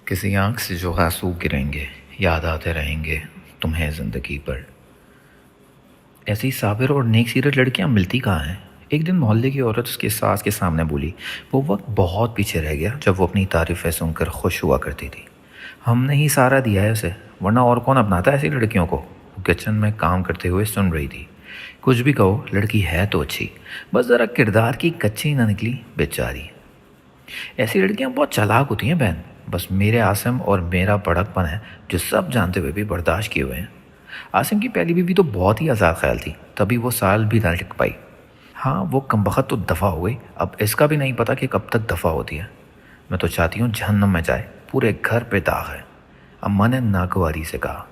کسی آنکھ سے جو آنسو گریں گے، یاد آتے رہیں گے تمہیں زندگی پر۔ ایسی صابر اور نیک سیرت لڑکیاں ملتی کہاں ہیں؟ ایک دن محلے کی عورت اس کے ساس کے سامنے بولی، وہ وقت بہت پیچھے رہ گیا جب وہ اپنی تعریفیں سن کر خوش ہوا کرتی تھی۔ ہم نے ہی سارا دیا ہے اسے، ورنہ اور کون اپناتا ہے ایسی لڑکیوں کو؟ وہ کچن میں کام کرتے ہوئے سن رہی تھی۔ کچھ بھی کہو، لڑکی ہے تو اچھی، بس ذرا کردار کی کچی نہ نکلی بیچاری۔ ایسی لڑکیاں بہت چالاک ہوتی ہیں بہن، بس میرے عاصم اور میرا بڑک پن ہے جو سب جانتے ہوئے بھی برداشت کیے ہوئے ہیں۔ عاصم کی پہلی بیوی تو بہت ہی آزاد خیال تھی، تبھی وہ سال بھی نہ ٹک پائی۔ ہاں وہ کمبخت تو دفع ہو گئی، اب اس کا بھی نہیں پتا کہ کب تک دفع ہوتی ہے۔ میں تو چاہتی ہوں جہنم میں جائے، پورے گھر پہ داغ ہے، اماں نے ناگواری سے کہا۔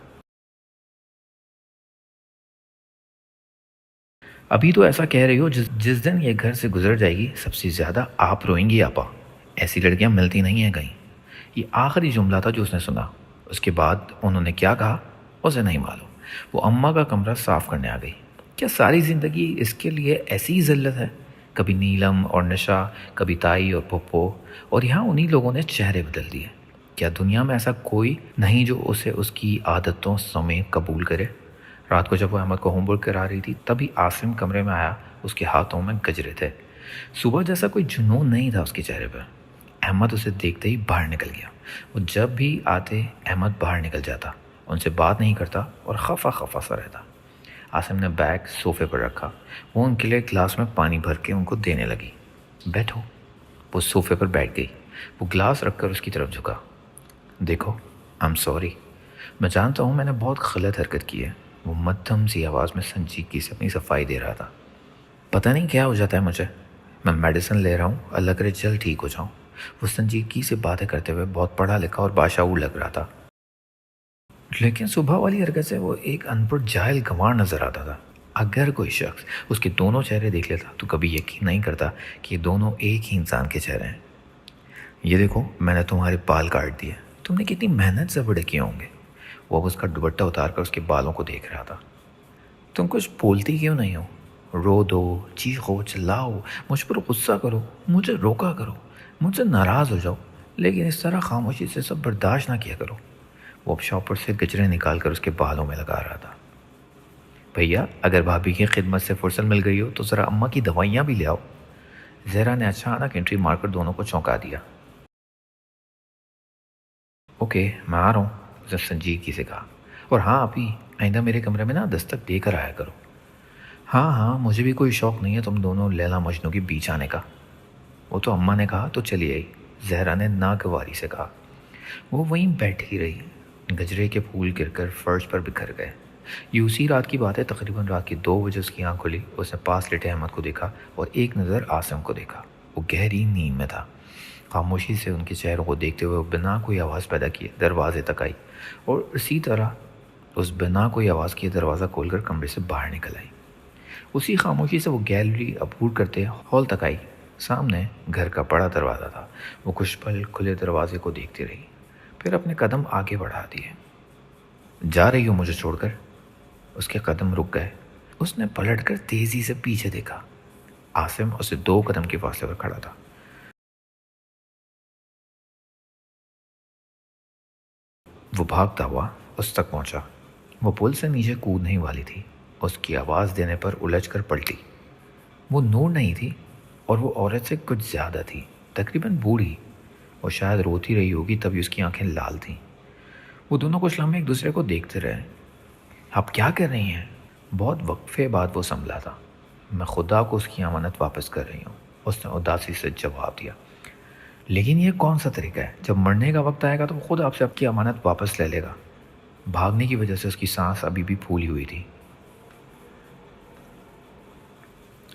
ابھی تو ایسا کہہ رہی ہو جس دن یہ گھر سے گزر جائے گی سب سے زیادہ آپ روئیں گی آپا۔ ایسی لڑکیاں ملتی نہیں ہیں کہیں۔ یہ آخری جملہ تھا جو اس نے سنا۔ اس کے بعد انہوں نے کیا کہا اسے نہیں معلوم۔ وہ اماں کا کمرہ صاف کرنے آ گئی۔ کیا ساری زندگی اس کے لیے ایسی ہی ذلت ہے؟ کبھی نیلم اور نشا، کبھی تائی اور پھپھو، اور یہاں انہی لوگوں نے چہرے بدل دیے۔ کیا دنیا میں ایسا کوئی نہیں جو اسے اس کی عادتوں سمیت قبول کرے؟ رات کو جب وہ احمد کو ہوم ورک کرا رہی تھی تبھی عاصم کمرے میں آیا۔ اس کے ہاتھوں میں گجرے تھے۔ صبح جیسا کوئی جنون نہیں تھا اس کے چہرے پہ۔ احمد اسے دیکھتے ہی باہر نکل گیا۔ وہ جب بھی آتے احمد باہر نکل جاتا، ان سے بات نہیں کرتا اور خفا خفا سا رہتا۔ عاصم نے بیگ صوفے پر رکھا۔ وہ ان کے لیے گلاس میں پانی بھر کے ان کو دینے لگی۔ بیٹھو۔ وہ صوفے پر بیٹھ گئی۔ وہ گلاس رکھ کر اس کی طرف جھکا۔ دیکھو، I'm sorry، میں جانتا ہوں میں نے بہت غلط حرکت کی ہے۔ وہ مدھم سی آواز میں سنجیدگی سے اپنی صفائی دے رہا تھا۔ پتہ نہیں کیا ہو جاتا ہے مجھے، میں میڈیسن لے رہا ہوں، اللہ کرے جلد ٹھیک ہو جاؤں۔ وہ سنجیدگی سے باتیں کرتے ہوئے بہت پڑھا لکھا اور باشعور لگ رہا تھا، لیکن صبح والی حرکت سے وہ ایک ان پڑھ جاہل گنوار نظر آتا تھا۔ اگر کوئی شخص اس کے دونوں چہرے دیکھ لیتا تو کبھی یقین نہیں کرتا کہ یہ دونوں ایک ہی انسان کے چہرے ہیں۔ یہ دیکھو، میں نے تمہارے بال کاٹ دیے، تم نے کتنی محنت سے بڑے کیے ہوں گے۔ وہ اب اس کا دوپٹہ اتار کر اس کے بالوں کو دیکھ رہا تھا۔ تم کچھ بولتی کیوں نہیں ہو؟ رو دو، چیخو، چلاؤ، مجھ پر غصہ کرو، مجھے روکا کرو، مجھ سے ناراض ہو جاؤ، لیکن اس طرح خاموشی سے سب برداشت نہ کیا کرو۔ وہ اب شاپر سے گجرے نکال کر اس کے بالوں میں لگا رہا تھا۔ بھیا، اگر بھابھی کی خدمت سے فرصت مل گئی ہو تو ذرا اماں کی دوائیاں بھی لے آؤ۔ زہرا نے اچانک انٹری مار کر دونوں کو چونکا دیا۔ اوکے، میں آ رہا ہوں، اس نے سنجیدگی سے کہا۔ اور ہاں ابھی آئندہ میرے کمرے میں نا دستک دے کر آیا کرو۔ ہاں ہاں، مجھے بھی کوئی شوق نہیں ہے تم دونوں لیلا مجنوں کے بیچ آنے کا۔ وہ تو اماں نے کہا تو چلی آئی، زہرا نے ناگواری سے کہا۔ وہ وہیں بیٹھی رہی۔ گجرے کے پھول گر کر فرش پر بکھر گئے۔ یہ اسی رات کی بات ہے، تقریباً رات کی 2 بجے اس کی آنکھ کھلی۔ اس نے پاس لیٹے احمد کو دیکھا اور ایک نظر عاصم کو دیکھا۔ وہ گہری نیند میں تھا۔ خاموشی سے ان کے چہروں کو دیکھتے ہوئے بنا کوئی آواز پیدا کیے دروازے تک آئی، اور اسی طرح اس بنا کوئی آواز کیے دروازہ کھول کر کمرے سے باہر نکل آئی۔ اسی خاموشی سے وہ گیلری عبور کرتے ہال تک آئی۔ سامنے گھر کا بڑا دروازہ تھا۔ وہ کچھ پل کھلے دروازے کو دیکھتی رہی، پھر اپنے قدم آگے بڑھا دیے۔ جا رہی ہو مجھے چھوڑ کر؟ اس کے قدم رک گئے۔ اس نے پلٹ کر تیزی سے پیچھے دیکھا۔ عاصم اسے 2 قدم کے فاصلے پر کھڑا تھا۔ وہ بھاگتا ہوا اس تک پہنچا۔ وہ پل سے نیچے کودنے والی تھی۔ اس کی آواز دینے پر الجھ کر پلٹی۔ وہ نور نہیں تھی، اور وہ عورت سے کچھ زیادہ تھی، تقریباً بوڑھی۔ وہ شاید روتی رہی ہوگی تبھی اس کی آنکھیں لال تھیں۔ وہ دونوں کچھ لمحے ایک دوسرے کو دیکھتے رہے۔ آپ کیا کر رہی ہیں؟ بہت وقفے بعد وہ سنبھلا تھا۔ میں خدا کو اس کی امانت واپس کر رہی ہوں، اس نے اداسی سے جواب دیا۔ لیکن یہ کون سا طریقہ ہے؟ جب مرنے کا وقت آئے گا تو وہ خود آپ سے آپ کی امانت واپس لے لے گا۔ بھاگنے کی وجہ سے اس کی سانس ابھی بھی پھولی ہوئی تھی،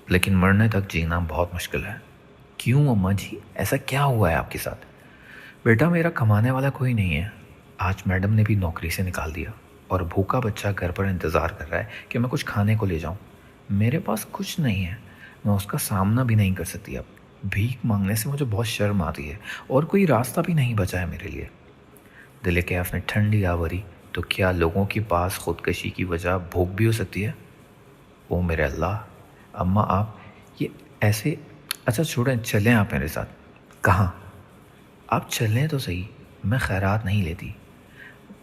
لیکن مرنے تک جینا بہت مشکل ہے۔ کیوں اماں جی، ایسا کیا ہوا ہے آپ کے ساتھ؟ بیٹا، میرا کمانے والا کوئی نہیں ہے۔ آج میڈم نے بھی نوکری سے نکال دیا، اور بھوکا بچہ گھر پر انتظار کر رہا ہے کہ میں کچھ کھانے کو لے جاؤں۔ میرے پاس کچھ نہیں ہے، میں اس کا سامنا بھی نہیں کر سکتی اب۔ بھیک مانگنے سے مجھے بہت شرم آتی ہے، اور کوئی راستہ بھی نہیں بچا ہے میرے لیے۔ دل کیف نے ٹھنڈی آوری، تو کیا لوگوں کے پاس خودکشی کی وجہ بھوک بھی ہو سکتی ہے؟ او میرے اللہ، اماں آپ یہ ایسے، اچھا چھوڑیں، چلیں آپ میرے ساتھ۔ کہاں؟ آپ چلیں تو صحیح، میں خیرات نہیں لیتی.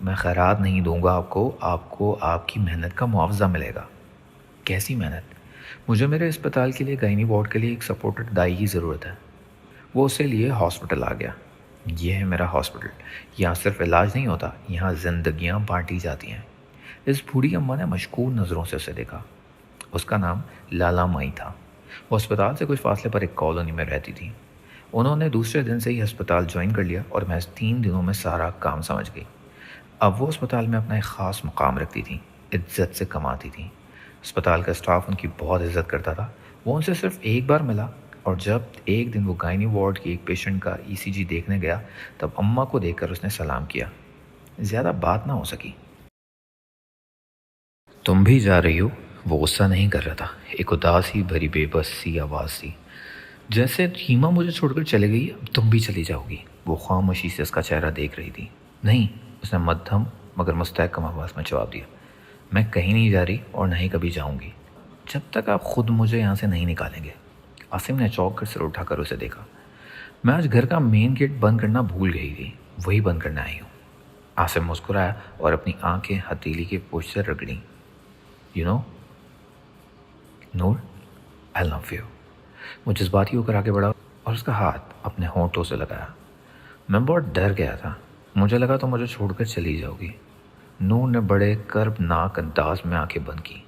میں خیرات نہیں دوں گا آپ کو آپ کی محنت کا معاوضہ ملے گا. کیسی محنت؟ مجھے میرے اسپتال کے لیے گائنی وارڈ کے لیے ایک سپورٹڈ دائی کی ضرورت ہے. وہ اسے لیے ہاسپٹل آ گیا. یہ ہے میرا ہاسپٹل. یہاں صرف علاج نہیں ہوتا, یہاں زندگیاں بانٹی جاتی ہیں. اس بوڑھی اماں نے مشکور نظروں سے اسے دیکھا. اس کا نام لالا مائی تھا. وہ اسپتال سے کچھ فاصلے پر ایک کالونی میں رہتی تھی. انہوں نے دوسرے دن سے ہی ہسپتال جوائن کر لیا اور محض 3 دنوں میں سارا کام سمجھ گئی. اب وہ اسپتال میں اپنا ایک خاص مقام رکھتی تھیں, عزت سے کماتی تھیں. اسپتال کا اسٹاف ان کی بہت عزت کرتا تھا. وہ ان سے صرف ایک بار ملا, اور جب ایک دن وہ گائنی وارڈ کی ایک پیشنٹ کا ECG دیکھنے گیا تب اماں کو دیکھ کر اس نے سلام کیا. زیادہ بات نہ ہو سکی. تم بھی جا رہی ہو؟ وہ غصہ نہیں کر رہا تھا. ایک اداس ہی بھری بے بس سی آواز تھی, جیسے ریما مجھے چھوڑ کر چلے گئی, اب تم بھی چلی جاؤ گی. وہ خاموشی سے اس کا چہرہ دیکھ رہی تھی. نہیں, اس نے مدھم مگر مستحکم آواز میں جواب دیا. میں کہیں نہیں جا رہی اور نہ ہی کبھی جاؤں گی, جب تک آپ خود مجھے یہاں سے نہیں نکالیں گے. عاصم نے چونک کر سر اٹھا کر اسے دیکھا. میں آج گھر کا مین گیٹ بند کرنا بھول گئی تھی, وہی بند کرنا آئی ہوں. عاصم مسکرایا اور اپنی آنکھیں ہتھیلی کے پوچھ سے رگڑیں. You know Noor, I love you. وہ جذباتی ہو کر آگے بڑھا اور اس کا ہاتھ اپنے ہونٹوں سے لگایا. میں بہت ڈر گیا تھا, مجھے لگا تو مجھے چھوڑ کر چلی جاؤ گی. نور نے بڑے کربناک انداز میں آنکھیں بند کی.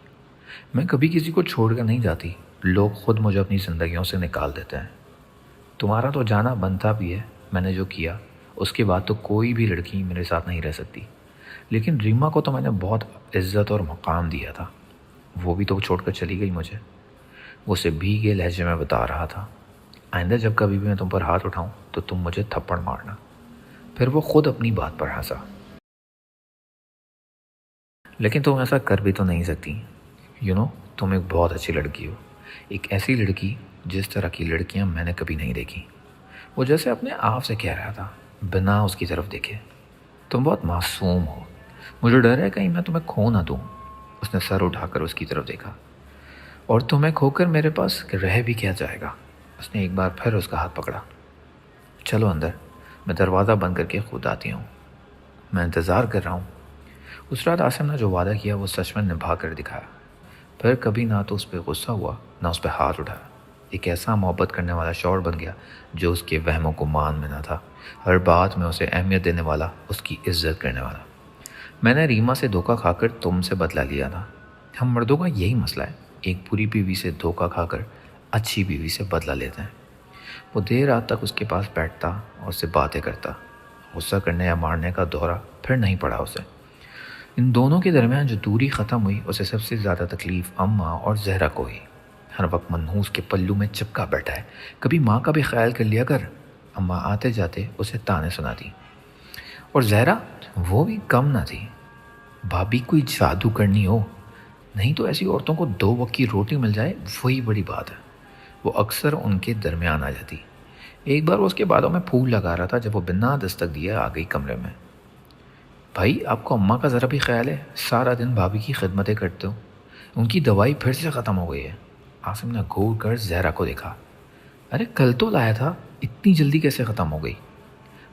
میں کبھی کسی کو چھوڑ کر نہیں جاتی, لوگ خود مجھے اپنی زندگیوں سے نکال دیتے ہیں. تمہارا تو جانا بنتا بھی ہے. میں نے جو کیا اس کے بعد تو کوئی بھی لڑکی میرے ساتھ نہیں رہ سکتی. لیکن ریما کو تو میں نے بہت عزت اور مقام دیا تھا, وہ بھی تو چھوڑ کر چلی گئی مجھے. وہ اسے بھیگے لہجے میں بتا رہا تھا. آئندہ جب کبھی بھی میں تم پر ہاتھ اٹھاؤں تو تم مجھے تھپڑ مارنا. پھر وہ خود اپنی بات پر ہنسا. لیکن تم ایسا کر بھی تو نہیں سکتی. یو نو, تم ایک بہت اچھی لڑکی ہو, ایک ایسی لڑکی جس طرح کی لڑکیاں میں نے کبھی نہیں دیکھی. وہ جیسے اپنے آپ سے کہہ رہا تھا بنا اس کی طرف دیکھے. تم بہت معصوم ہو, مجھے ڈر ہے کہیں میں تمہیں کھو نہ دوں. اس نے سر اٹھا کر اس کی طرف دیکھا. اور تمہیں کھو کر میرے پاس رہ بھی کیا جائے گا. اس نے ایک بار پھر اس کا ہاتھ پکڑا. چلو اندر, میں دروازہ بند کر کے خود آتی ہوں, میں انتظار کر رہا ہوں. اس رات عاصم نے جو وعدہ کیا وہ سچ میں نبھا کر دکھایا. پھر کبھی نہ تو اس پہ غصہ ہوا نہ اس پہ ہاتھ اٹھایا. ایک ایسا محبت کرنے والا شوہر بن گیا جو اس کے وہموں کو مان میں نہ تھا, ہر بات میں اسے اہمیت دینے والا, اس کی عزت کرنے والا. میں نے ریما سے دھوکہ کھا کر تم سے بدلہ لیا تھا. ہم مردوں کا یہی مسئلہ ہے, ایک بری بیوی سے دھوکہ کھا کر اچھی بیوی سے بدلہ لیتے ہیں. وہ دیر رات تک اس کے پاس بیٹھتا اور اس سے باتیں کرتا. غصہ کرنے یا مارنے کا دورہ پھر نہیں پڑا اسے. ان دونوں کے درمیان جو دوری ختم ہوئی اسے سب سے زیادہ تکلیف اماں اور زہرا کو ہوئی. ہر وقت منحوس کے پلو میں چپکا بیٹھا ہے, کبھی ماں کا بھی خیال کر لیا کر. اماں آتے جاتے اسے تانے سناتی. اور زہرا, وہ بھی کم نہ تھی. بھابھی کوئی جادو کرنی ہو, نہیں تو ایسی عورتوں کو 2 وقت کی روٹی مل جائے وہی بڑی بات ہے. وہ اکثر ان کے درمیان آ جاتی. ایک بار وہ اس کے بالوں میں پھول لگا رہا تھا جب وہ بنا دستک دیے آ گئی کمرے میں. بھائی, آپ کو اماں کا ذرا بھی خیال ہے؟ سارا دن بھابھی کی خدمتیں کرتے ہو, ان کی دوائی پھر سے ختم ہو گئی ہے. عاصم نے گھور کر زہرا کو دیکھا. ارے کل تو لایا تھا, اتنی جلدی کیسے ختم ہو گئی؟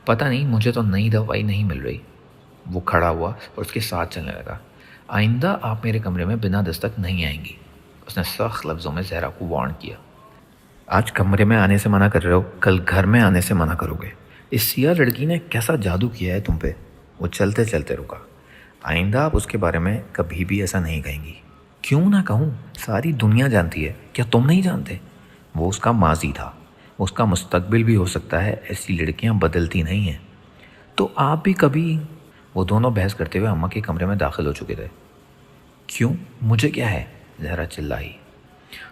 پتہ نہیں, مجھے تو نئی دوائی نہیں مل رہی. وہ کھڑا ہوا اور اس کے ساتھ چلنے لگا. آئندہ آپ میرے کمرے میں بنا دستک نہیں آئیں گی. اس نے سخت لفظوں میں زہرا کو وارن کیا. آج کمرے میں آنے سے منع کر رہے ہو, کل گھر میں آنے سے منع کرو گے. اس سیاہ لڑکی نے کیسا جادو کیا ہے تم پہ. وہ چلتے چلتے رکا. آئندہ آپ اس کے بارے میں کبھی بھی ایسا نہیں کہیں گی. کیوں نہ کہوں, ساری دنیا جانتی ہے, کیا تم نہیں جانتے؟ وہ اس کا ماضی تھا, اس کا مستقبل بھی ہو سکتا ہے. ایسی لڑکیاں بدلتی نہیں ہیں. تو آپ بھی کبھی. وہ دونوں بحث کرتے ہوئے اماں کے کمرے میں داخل ہو چکے تھے. کیوں, مجھے کیا ہے؟ زہرا چلائی.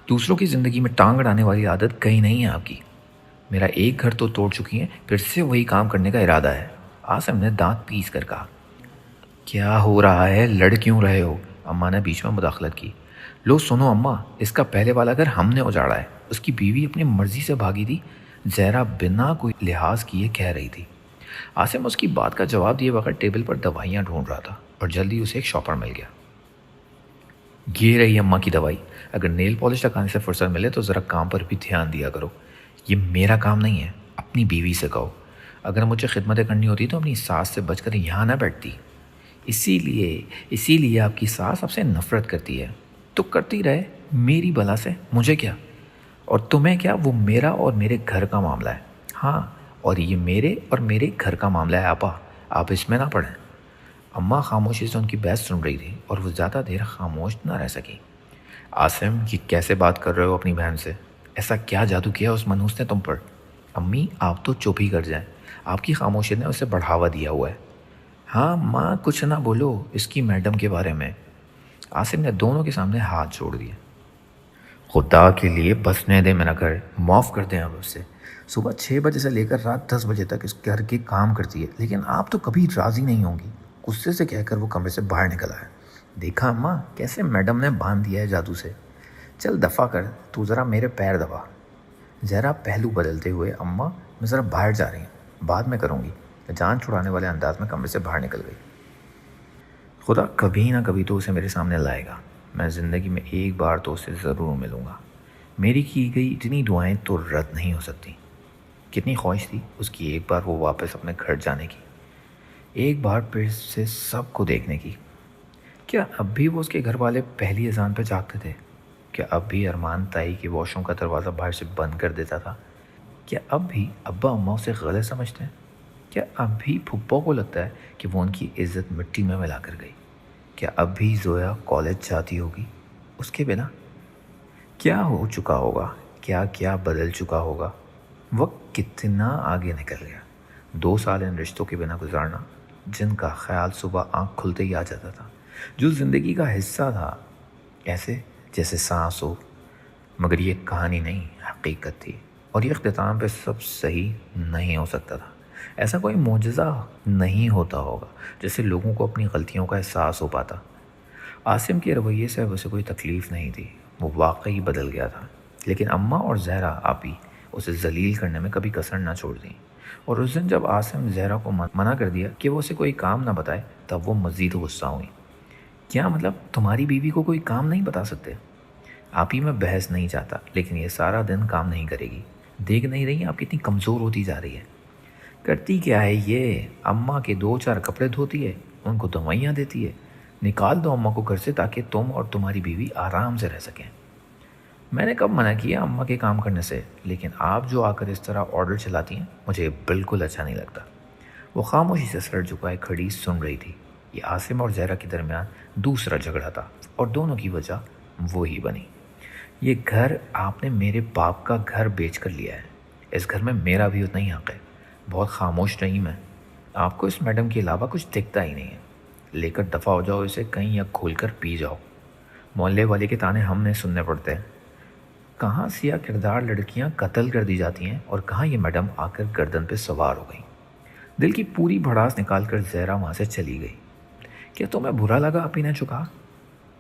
دوسروں کی زندگی میں ٹانگ اڑانے والی عادت کہیں نہیں ہے آپ کی. میرا ایک گھر تو توڑ چکی ہیں, پھر سے وہی کام کرنے کا ارادہ ہے. عاصم نے دانت پیس کر کہا. کیا ہو رہا ہے, لڑ کیوں رہے ہو؟ اماں نے بیچ میں مداخلت کی. لو سنو اماں, اس کا پہلے والا گھر ہم نے اجاڑا ہے, اس کی بیوی اپنی مرضی سے بھاگی تھی. زہرا بنا کوئی لحاظ کیے کہہ رہی تھی. عاصم اس کی بات کا جواب دیے بغیر ٹیبل پر دوائیاں ڈھونڈ رہا تھا اور جلدی اسے ایک شاپر مل گیا. یہ رہی اماں کی دوائی, اگر نیل پالش لگانے سے فرصت ملے تو ذرا کام پر بھی دھیان دیا کرو. یہ میرا کام نہیں ہے, اپنی بیوی سے کہو. اگر مجھے خدمتیں کرنی ہوتی تو اپنی ساس سے بچ کر یہاں نہ بیٹھتی۔ اسی لیے آپ کی ساس آپ سے نفرت کرتی ہے۔ تو کرتی رہے، میری بلا سے مجھے کیا؟ اور تمہیں کیا؟ وہ میرا اور میرے گھر کا معاملہ ہے۔ ہاں، اور یہ میرے اور میرے گھر کا معاملہ ہے آپا، آپ اس میں نہ پڑیں۔ اماں خاموشی سے ان کی بحث سن رہی تھی اور وہ زیادہ دیر خاموش نہ رہ سکی۔ عاصم، یہ کیسے بات کر رہے ہو اپنی بہن سے؟ ایسا کیا جادو کیا اس منحوس نے تم پر؟ امی، آپ تو چپ ہی کر جائیں، آپ کی خاموشی نے اسے بڑھاوا دیا ہوا ہے۔ ہاں ماں، کچھ نہ بولو اس کی میڈم کے بارے میں۔ عاصم نے دونوں کے سامنے ہاتھ چھوڑ دیے۔ خدا کے لیے بسنے دے میرا گھر، معاف کر دیں آپ اسے۔ صبح 6 بجے سے لے کر رات 10 بجے تک اس گھر کے کام کرتی ہے، لیکن آپ تو کبھی راضی نہیں ہوں گی۔ غصے سے کہہ کر وہ کمرے سے باہر نکل آیا۔ دیکھا اماں، کیسے میڈم نے باندھ دیا ہے جادو سے۔ چل دفع کر، تو ذرا میرے پیر دبا۔ زہرا پہلو بدلتے ہوئے، اماں میں ذرا باہر جا رہی ہوں، بعد میں کروں گی، جان چھڑانے والے انداز میں کمرے سے باہر نکل گئی۔ خدا کبھی نہ کبھی تو اسے میرے سامنے لائے گا، میں زندگی میں ایک بار تو اسے ضرور ملوں گا۔ میری کی گئی اتنی دعائیں تو رد نہیں ہو سکتی۔ کتنی خواہش تھی اس کی ایک بار وہ واپس اپنے گھر جانے کی، ایک بار پھر سے سب کو دیکھنے کی۔ کیا اب بھی وہ اس کے گھر والے پہلی اذان پہ جاگتے تھے؟ کیا اب بھی ارمان تائی کے واش روم کا دروازہ باہر سے بند کر دیتا تھا؟ کیا اب بھی ابا اماں اسے غلط سمجھتے ہیں؟ کیا اب بھی پھپھو کو لگتا ہے کہ وہ ان کی عزت مٹی میں ملا کر گئی؟ کیا اب بھی زویا کالج جاتی ہوگی اس کے بنا؟ کیا ہو چکا ہوگا، کیا کیا بدل چکا ہوگا؟ وقت کتنا آگے نکل گیا۔ 2 سال ان رشتوں کے بنا گزارنا، جن کا خیال صبح آنکھ کھلتے ہی آ جاتا تھا، جو زندگی کا حصہ تھا، ایسے جیسے سانس ہو۔ مگر یہ کہانی نہیں، حقیقت تھی، اور یہ اختتام پہ سب صحیح نہیں ہو سکتا تھا۔ ایسا کوئی معجزہ نہیں ہوتا ہوگا جیسے لوگوں کو اپنی غلطیوں کا احساس ہو پاتا۔ عاصم کے رویے سے اسے کوئی تکلیف نہیں تھی، وہ واقعی بدل گیا تھا، لیکن اماں اور زہرا آپی اسے ذلیل کرنے میں کبھی کسر نہ چھوڑ دیں۔ اور اس دن جب عاصم زہرا کو منع کر دیا کہ وہ اسے کوئی کام نہ بتائے، تب وہ مزید غصہ ہوئی۔ کیا مطلب تمہاری بیوی کو کوئی کام نہیں بتا سکتے؟ آپ ہی میں بحث نہیں چاہتا، لیکن یہ سارا دن کام نہیں کرے گی۔ دیکھ نہیں رہی آپ کتنی کمزور ہوتی جا رہی ہے؟ کرتی کیا ہے یہ؟ اماں کے 2-4 کپڑے دھوتی ہے، ان کو دوائیاں دیتی ہے۔ نکال دو اماں کو گھر سے تاکہ تم اور تمہاری بیوی آرام سے رہ سکیں۔ میں نے کب منع کیا اماں کے کام کرنے سے؟ لیکن آپ جو آ کر اس طرح آرڈر چلاتی ہیں، مجھے بالکل اچھا نہیں لگتا۔ وہ خاموشی سے سر جھکائے کھڑی سن رہی تھی۔ یہ عاصم اور زہرا کے درمیان دوسرا جھگڑا تھا، اور دونوں کی وجہ وہی بنی۔ یہ گھر آپ نے میرے باپ کا گھر بیچ کر لیا ہے، اس گھر میں میرا بھی اتنا ہی حق ہے۔ بہت خاموش رہی میں، آپ کو اس میڈم کے علاوہ کچھ دکھتا ہی نہیں ہے۔ لے کر دفع ہو جاؤ اسے کہیں، یا کھول کر پی جاؤ۔ محلے والے کے تانے ہم نے سننے پڑتے ہیں۔ کہاں سیاہ کردار لڑکیاں قتل کر دی جاتی ہیں، اور کہاں یہ میڈم آ کر گردن پہ سوار ہو گئی۔ دل کی پوری بھڑاس نکال کر زہرا وہاں سے چلی گئی۔ کیا تمہیں برا لگا اپی نے چکا؟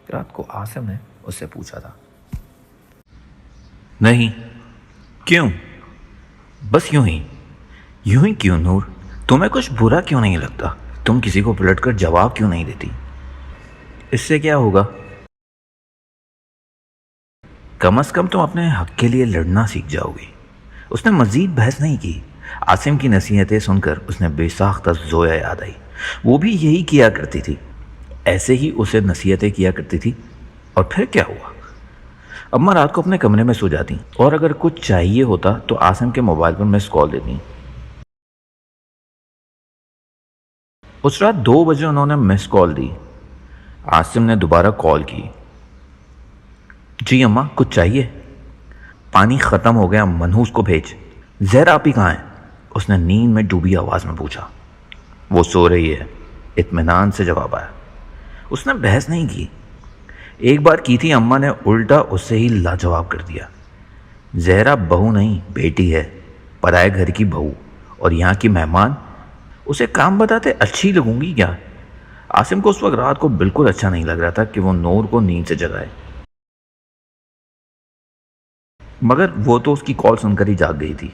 رات کو عاصم نے اس سے پوچھا تھا۔ نہیں۔ کیوں؟ بس یوں ہی کیوں نور؟ تمہیں کچھ برا کیوں نہیں لگتا؟ تم کسی کو پلٹ کر جواب کیوں نہیں دیتی؟ اس سے کیا ہوگا؟ کم از کم تم اپنے حق کے لیے لڑنا سیکھ جاؤ گی۔ اس نے مزید بحث نہیں کی۔ عاصم کی نصیحتیں سن کر اس نے بے ساختہ زویا یاد آئی۔ وہ بھی یہی کیا کرتی تھی، ایسے ہی اسے نصیحتیں کیا کرتی تھی۔ اور پھر کیا ہوا؟ اماں رات کو اپنے کمرے میں سو جاتی، اور اگر کچھ چاہیے ہوتا تو عاصم کے موبائل پر مس کال دیتی۔ اس رات 2 بجے انہوں نے مس کال دی۔ عاصم نے دوبارہ کال کی۔ جی اماں، کچھ چاہیے؟ پانی ختم ہو گیا، منحوس کو بھیج۔ زہرا آپی کہاں ہے؟ اس نے نیند میں ڈوبی آواز میں پوچھا۔ وہ سو رہی ہے، اطمینان سے جواب آیا۔ اس نے بحث نہیں کی۔ ایک بار کی تھی، اماں نے الٹا اس سے ہی لاجواب کر دیا۔ زہرا بہو نہیں، بیٹی ہے، پرائے گھر کی بہو، اور یہاں کی مہمان۔ اسے کام بتاتے اچھی لگوں گی کیا؟ عاصم کو اس وقت رات کو بالکل اچھا نہیں لگ رہا تھا کہ وہ نور کو نیند سے جگائے، مگر وہ تو اس کی کال سن کر ہی جاگ گئی تھی۔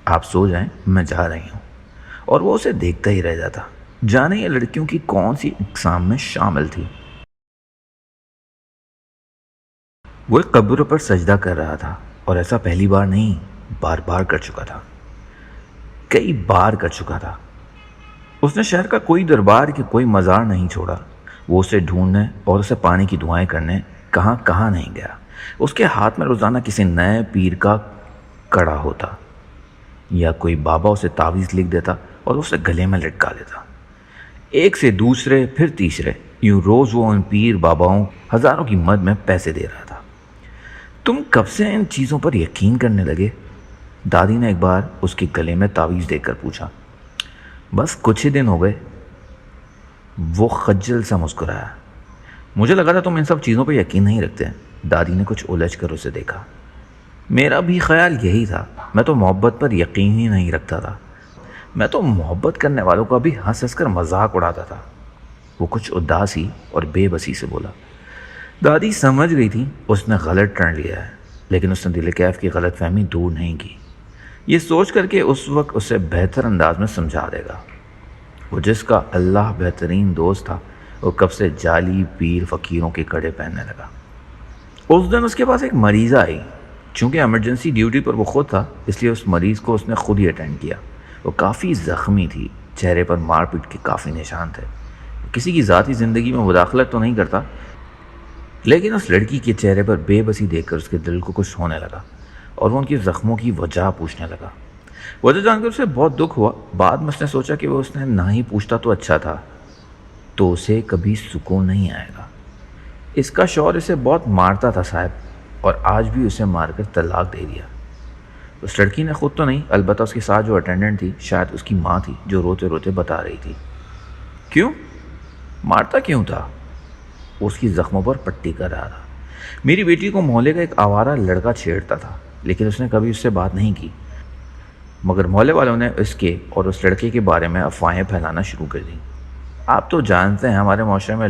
آپ سو جائیں، میں جا رہی ہوں۔ اور وہ اسے دیکھتا ہی رہ جاتا، جانے یہ لڑکیوں کی کون سی اقسام میں شامل تھی۔ وہ ایک قبر پر سجدہ کر رہا تھا، اور ایسا پہلی بار نہیں، بار بار کر چکا تھا۔ کئی بار کر چکا تھا۔ اس نے شہر کا کوئی دربار کہ کوئی مزار نہیں چھوڑا۔ وہ اسے ڈھونڈنے اور اسے پانی کی دعائیں کرنے کہاں کہاں نہیں گیا۔ اس کے ہاتھ میں روزانہ کسی نئے پیر کا کڑا ہوتا یا کوئی بابا اسے تعویذ لکھ دیتا اور اسے گلے میں لٹکا لیتا۔ ایک سے دوسرے پھر تیسرے، یوں روز وہ ان پیر باباؤں ہزاروں کی مد میں پیسے دے رہا تھا۔ تم کب سے ان چیزوں پر یقین کرنے لگے؟ دادی نے ایک بار اس کے گلے میں تعویذ دیکھ کر پوچھا۔ بس کچھ ہی دن ہو گئے، وہ خجل سا مسکرایا۔ مجھے لگا تھا تم ان سب چیزوں پہ یقین نہیں رکھتے۔ دادی نے کچھ الجھ کر اسے دیکھا۔ میرا بھی خیال یہی تھا، میں تو محبت پر یقین ہی نہیں رکھتا تھا، میں تو محبت کرنے والوں کا بھی ہنس ہنس کر مذاق اڑاتا تھا۔ وہ کچھ اداسی اور بے بسی سے بولا۔ دادی سمجھ گئی تھی اس نے غلط ٹرن لیا ہے، لیکن اس نے دل کیف کی غلط فہمی دور نہیں کی، یہ سوچ کر کہ اس وقت اسے بہتر انداز میں سمجھا دے گا۔ وہ جس کا اللہ بہترین دوست تھا، وہ کب سے جعلی پیر فقیروں کے کڑے پہننے لگا۔ اس دن اس کے پاس ایک مریضہ آئی۔ چونکہ ایمرجنسی ڈیوٹی پر وہ خود تھا، اس لیے اس مریض کو اس نے خود ہی اٹینڈ کیا۔ وہ کافی زخمی تھی، چہرے پر مار پیٹ کے کافی نشان تھے۔ کسی کی ذاتی زندگی میں مداخلت تو نہیں کرتا، لیکن اس لڑکی کے چہرے پر بے بسی دیکھ کر اس کے دل کو کچھ ہونے لگا اور وہ ان کی زخموں کی وجہ پوچھنے لگا۔ وجہ جان کر اسے بہت دکھ ہوا۔ بعد میں اس نے سوچا کہ وہ اس نے نہ ہی پوچھتا تو اچھا تھا، تو اسے کبھی سکون نہیں آئے گا۔ اس کا شوہر اسے بہت مارتا تھا صاحب، اور آج بھی اسے مار کر طلاق دے دیا۔ اس لڑکی نے خود تو نہیں، البتہ اس کے ساتھ جو اٹینڈنٹ تھی، شاید اس کی ماں تھی، جو روتے روتے بتا رہی تھی۔ کیوں مارتا کیوں تھا؟ اس کی زخموں پر پٹی کر رہا تھا۔ میری بیٹی کو محلے کا ایک آوارہ لڑکا چھیڑتا تھا، لیکن اس نے کبھی اس سے بات نہیں کی، مگر محلے والوں نے اس کے اور اس لڑکے کے بارے میں افواہیں پھیلانا شروع کر دیں۔ آپ تو جانتے ہیں ہمارے معاشرے میں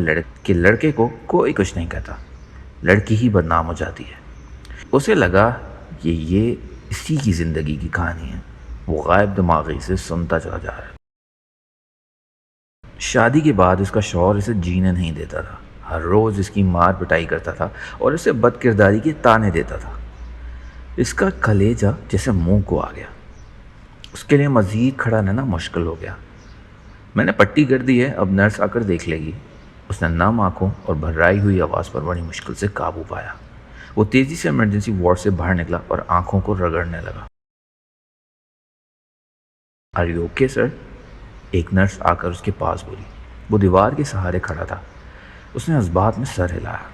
لڑکے کو کوئی کچھ نہیں کہتا، لڑکی ہی بدنام ہو جاتی ہے۔ اسے لگا کہ یہ اسی کی زندگی کی کہانی ہے۔ وہ غائب دماغی سے سنتا چلا جا رہا ہے۔ شادی کے بعد اس کا شوہر اسے جینے نہیں دیتا تھا، ہر روز اس کی مار پٹائی کرتا تھا اور اسے بد کرداری کے طعنے دیتا تھا۔ اس کا کلیجہ جیسے منہ کو آ گیا۔ اس کے لیے مزید کھڑا رہنا مشکل ہو گیا۔ میں نے پٹی کر دی ہے، اب نرس آ کر دیکھ لے گی۔ اس نے نم آنکھوں اور بھرائی ہوئی آواز پر بڑی مشکل سے قابو پایا۔ وہ تیزی سے ایمرجنسی وارڈ سے باہر نکلا اور آنکھوں کو رگڑنے لگا۔ Are you okay sir? ایک نرس آ کر اس کے پاس بولی۔ وہ دیوار کے سہارے کھڑا تھا۔ اس نے اثبات میں سر ہلایا۔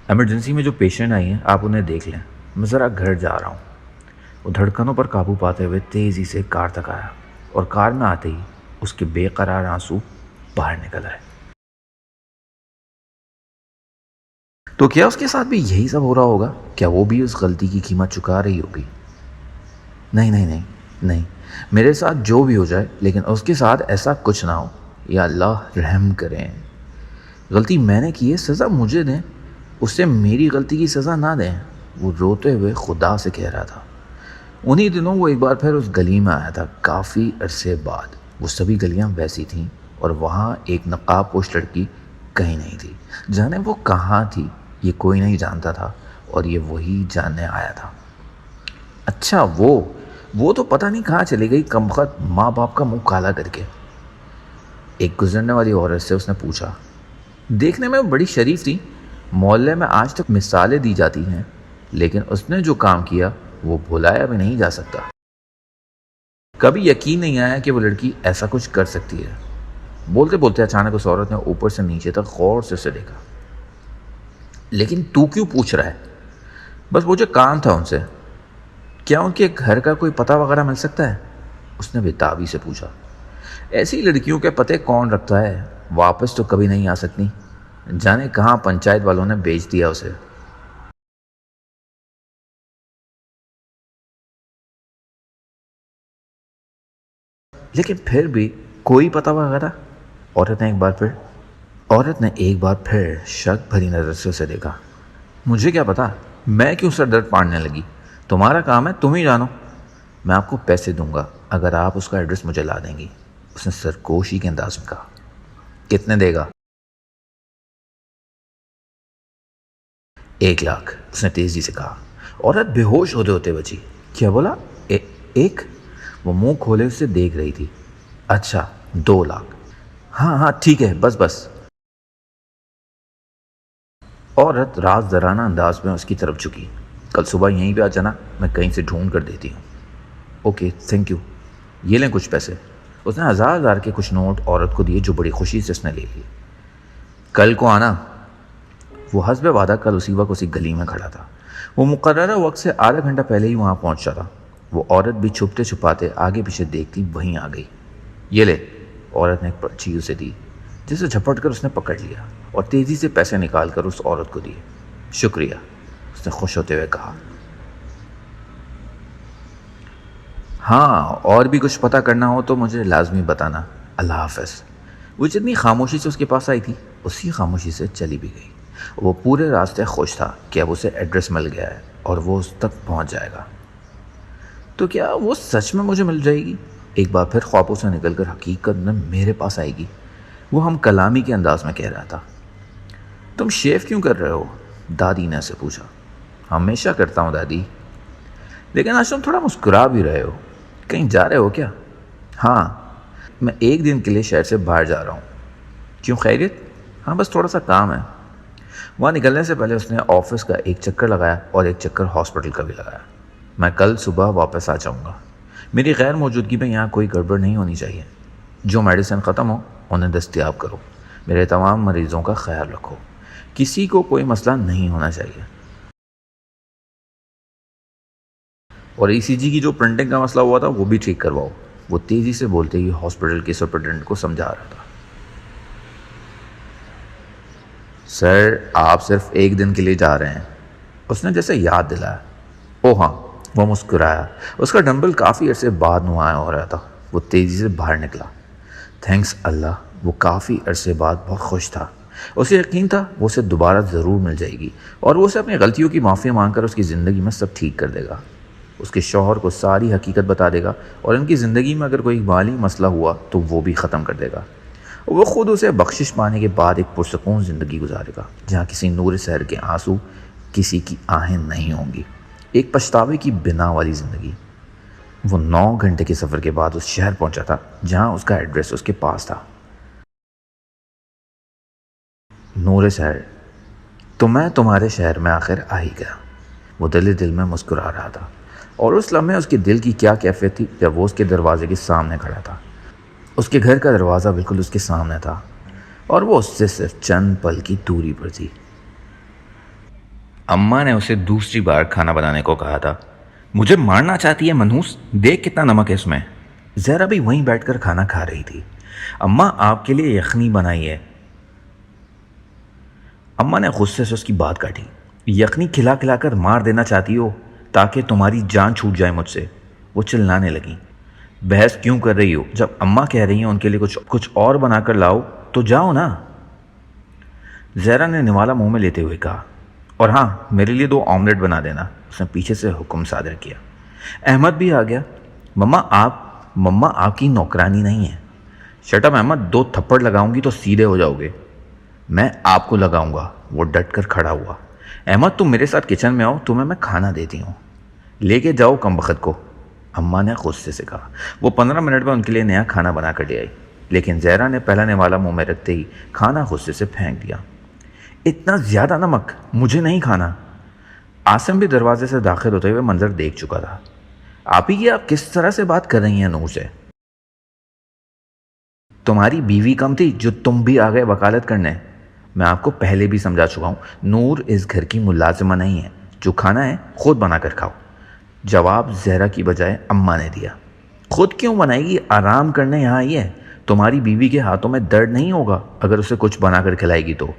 ایمرجنسی میں جو پیشنٹ آئی ہیں آپ انہیں دیکھ لیں، میں ذرا گھر جا رہا ہوں۔ وہ دھڑکنوں پر قابو پاتے ہوئے تیزی سے کار تک آیا اور کار میں آتے ہی اس کے بے قرار آنسو باہر نکل آئے۔ تو کیا اس کے ساتھ بھی یہی سب ہو رہا ہوگا؟ کیا وہ بھی اس غلطی کی قیمت چکا رہی ہوگی؟ نہیں، میرے ساتھ جو بھی ہو جائے، لیکن اس کے ساتھ ایسا کچھ نہ ہو۔ یا اللہ رحم کریں، غلطی میں نے کی ہے، سزا مجھے دیں، اسے میری غلطی کی سزا نہ دیں۔ وہ روتے ہوئے خدا سے کہہ رہا تھا۔ انہی دنوں وہ ایک بار پھر اس گلی میں آیا تھا، کافی عرصے بعد۔ وہ سبھی گلیاں ویسی تھیں اور وہاں ایک نقاب پوش لڑکی کہیں نہیں تھی۔ جانے وہ کہاں تھی یہ کوئی نہیں جانتا تھا، اور یہ وہی جاننے آیا تھا۔ اچھا وہ تو پتہ نہیں کہاں چلی گئی، کمبخت ماں باپ کا منہ کالا کر کے۔ ایک گزرنے والی عورت سے اس نے پوچھا۔ دیکھنے میں وہ بڑی شریف تھی، محلے میں آج تک مثالیں دی جاتی ہیں، لیکن اس نے جو کام کیا وہ بھلایا بھی نہیں جا سکتا۔ کبھی یقین نہیں آیا کہ وہ لڑکی ایسا کچھ کر سکتی ہے۔ بولتے بولتے اچانک اس عورت نے اوپر سے نیچے تک غور سے اسے دیکھا۔ لیکن تو کیوں پوچھ رہا ہے؟ بس مجھے کام تھا ان سے۔ کیا ان کے گھر کا کوئی پتہ وغیرہ مل سکتا ہے؟ اس نے بےتابی سے پوچھا۔ ایسی لڑکیوں کے پتے کون رکھتا ہے؟ واپس تو کبھی نہیں آ سکتی، جانے کہاں پنچایت والوں نے بیچ دیا اسے۔ لیکن پھر بھی کوئی پتہ وغیرہ؟ عورت نے ایک بار پھر شک بھری نظر سے اسے دیکھا۔ مجھے کیا پتا، میں کیوں سر درد پاڑنے لگی؟ تمہارا کام ہے، تم ہی جانو۔ میں آپ کو پیسے دوں گا اگر آپ اس کا ایڈریس مجھے لا دیں گی، اس نے سرکوشی کے انداز میں کہا۔ کتنے دے گا؟ 1 لاکھ، اس نے تیزی سے کہا۔ عورت بے ہوش ہوتے ہوتے بچی۔ کیا بولا؟ ایک؟ وہ منہ کھولے اسے دیکھ رہی تھی. اچھا 2 لاکھ. ہاں ہاں ٹھیک ہے بس. عورت راز درانہ انداز میں اس کی طرف جھکی. کل صبح یہیں پہ آ جانا, میں کہیں سے ڈھونڈ کر دیتی ہوں. Okay thank you. یہ لیں کچھ پیسے. اس نے 1000 کے کچھ نوٹ عورت کو دیے جو بڑی خوشی سے اس نے لے لیے. کل کو آنا. وہ حسب وعدہ کل اسی وقت اسی گلی میں کھڑا تھا. وہ مقررہ وقت سے آدھا گھنٹہ پہلے ہی وہاں پہنچا تھا. وہ عورت بھی چھپتے چھپاتے آگے پیچھے دیکھتی وہیں آ گئی. یہ لے. عورت نے ایک پرچی اسے دی جسے جھپٹ کر اس نے پکڑ لیا اور تیزی سے پیسے نکال کر اس عورت کو دیے. شکریہ, اس نے خوش ہوتے ہوئے کہا. ہاں اور بھی کچھ پتہ کرنا ہو تو مجھے لازمی بتانا. اللہ حافظ. وہ جتنی خاموشی سے اس کے پاس آئی تھی اسی خاموشی سے چلی بھی گئی. وہ پورے راستے خوش تھا کہ اب اسے ایڈریس مل گیا ہے اور وہ اس تک پہنچ جائے گا. تو کیا وہ سچ میں مجھے مل جائے گی؟ ایک بار پھر خوابوں سے نکل کر حقیقت میں میرے پاس آئے گی. وہ ہم کلامی کے انداز میں کہہ رہا تھا. تم شیو کیوں کر رہے ہو؟ دادی نے اسے پوچھا. ہمیشہ کرتا ہوں دادی. لیکن آج تم تھوڑا مسکرا بھی رہے ہو. کہیں جا رہے ہو کیا؟ ہاں میں 1 دن کے لیے شہر سے باہر جا رہا ہوں. کیوں خیریت؟ ہاں بس تھوڑا سا کام ہے. وہاں نکلنے سے پہلے اس نے آفس کا ایک چکر لگایا اور ایک چکر ہاسپٹل کا بھی لگایا. میں کل صبح واپس آ جاؤں گا. میری غیر موجودگی میں یہاں کوئی گڑبڑ نہیں ہونی چاہیے. جو میڈیسن ختم ہو انہیں دستیاب کرو. میرے تمام مریضوں کا خیال رکھو. کسی کو کوئی مسئلہ نہیں ہونا چاہیے. اور ECG کی جو پرنٹنگ کا مسئلہ ہوا تھا وہ بھی ٹھیک کرواؤ. وہ تیزی سے بولتے ہی ہاسپٹل کے سپرنٹینڈنٹ کو سمجھا رہا تھا. سر آپ صرف 1 دن کے لیے جا رہے ہیں. اس نے جیسے یاد دلایا. او ہاں. وہ مسکرایا. اس کا ڈمبل کافی عرصے بعد نمایاں ہو رہا تھا. وہ تیزی سے باہر نکلا. تھینکس اللہ. وہ کافی عرصے بعد بہت خوش تھا. اسے یقین تھا وہ اسے دوبارہ ضرور مل جائے گی اور وہ اسے اپنی غلطیوں کی معافی مانگ کر اس کی زندگی میں سب ٹھیک کر دے گا. اس کے شوہر کو ساری حقیقت بتا دے گا اور ان کی زندگی میں اگر کوئی مالی مسئلہ ہوا تو وہ بھی ختم کر دے گا. وہ خود اسے بخشش پانے کے بعد ایک پرسکون زندگی گزارے گا جہاں کسی نور سحر کے آنسو, کسی کی آہیں نہیں ہوں گی. ایک پچھتاوے کی بنا والی زندگی. وہ 9 گھنٹے کے سفر کے بعد اس شہر پہنچا تھا جہاں اس کا ایڈریس اس کے پاس تھا. نور سحر. تو میں تمہارے شہر میں آخر آ ہی گیا. وہ دل میں مسکرا رہا تھا اور اس لمحے اس کے دل کی کیا کیفیت تھی جب وہ اس کے دروازے کے سامنے کھڑا تھا. اس کے گھر کا دروازہ بالکل اس کے سامنے تھا اور وہ اس سے صرف چند پل کی دوری پر تھی. اماں نے اسے دوسری بار کھانا بنانے کو کہا تھا. مجھے مارنا چاہتی ہے منحوس, دیکھ کتنا نمک ہے اس میں. زہرا بھی وہیں بیٹھ کر کھانا کھا رہی تھی. اماں آپ کے لیے یخنی بنائی ہے. اماں نے غصے سے اس کی بات کاٹی. یخنی کھلا کھلا کر مار دینا چاہتی ہو تاکہ تمہاری جان چھوٹ جائے مجھ سے. وہ چلانے لگی. بحث کیوں کر رہی ہو؟ جب اماں کہہ رہی ہیں ان کے لیے کچھ اور بنا کر لاؤ تو جاؤ نا. زہرا نے نوالا منہ میں لیتے ہوئے کہا. اور ہاں میرے لیے 2 آملیٹ بنا دینا. اس نے پیچھے سے حکم صادر کیا. احمد بھی آ گیا. مما آپ کی نوکرانی نہیں ہے. شٹ اپ احمد, 2 تھپڑ لگاؤں گی تو سیدھے ہو جاؤ گے. میں آپ کو لگاؤں گا. وہ ڈٹ کر کھڑا ہوا. احمد تم میرے ساتھ کچن میں آؤ, تمہیں میں کھانا دیتی ہوں. لے کے جاؤ کمبخت کو, اماں نے غصے سے کہا. وہ 15 منٹ میں ان کے لیے نیا کھانا بنا کر لے آئی لیکن زہرا نے پہلا نوالا منہ میں رکھتے ہی کھانا غصے سے پھینک دیا. اتنا زیادہ نمک, مجھے نہیں کھانا. عاصم بھی دروازے سے داخل ہوتے ہوئے منظر دیکھ چکا تھا. آپ ہی آپ کس طرح سے بات کر رہی ہیں نور سے؟ تمہاری بیوی کم تھی جو تم بھی آ گئے وکالت کرنے. میں آپ کو پہلے بھی سمجھا چکا ہوں, نور اس گھر کی ملازمہ نہیں ہے. جو کھانا ہے خود بنا کر کھاؤ. جواب زہرا کی بجائے اماں نے دیا. خود کیوں بنائے گی؟ آرام کرنے یہاں آئی ہے. تمہاری بیوی کے ہاتھوں میں درد نہیں ہوگا اگر اسے کچھ بنا کر کھلائے گی تو.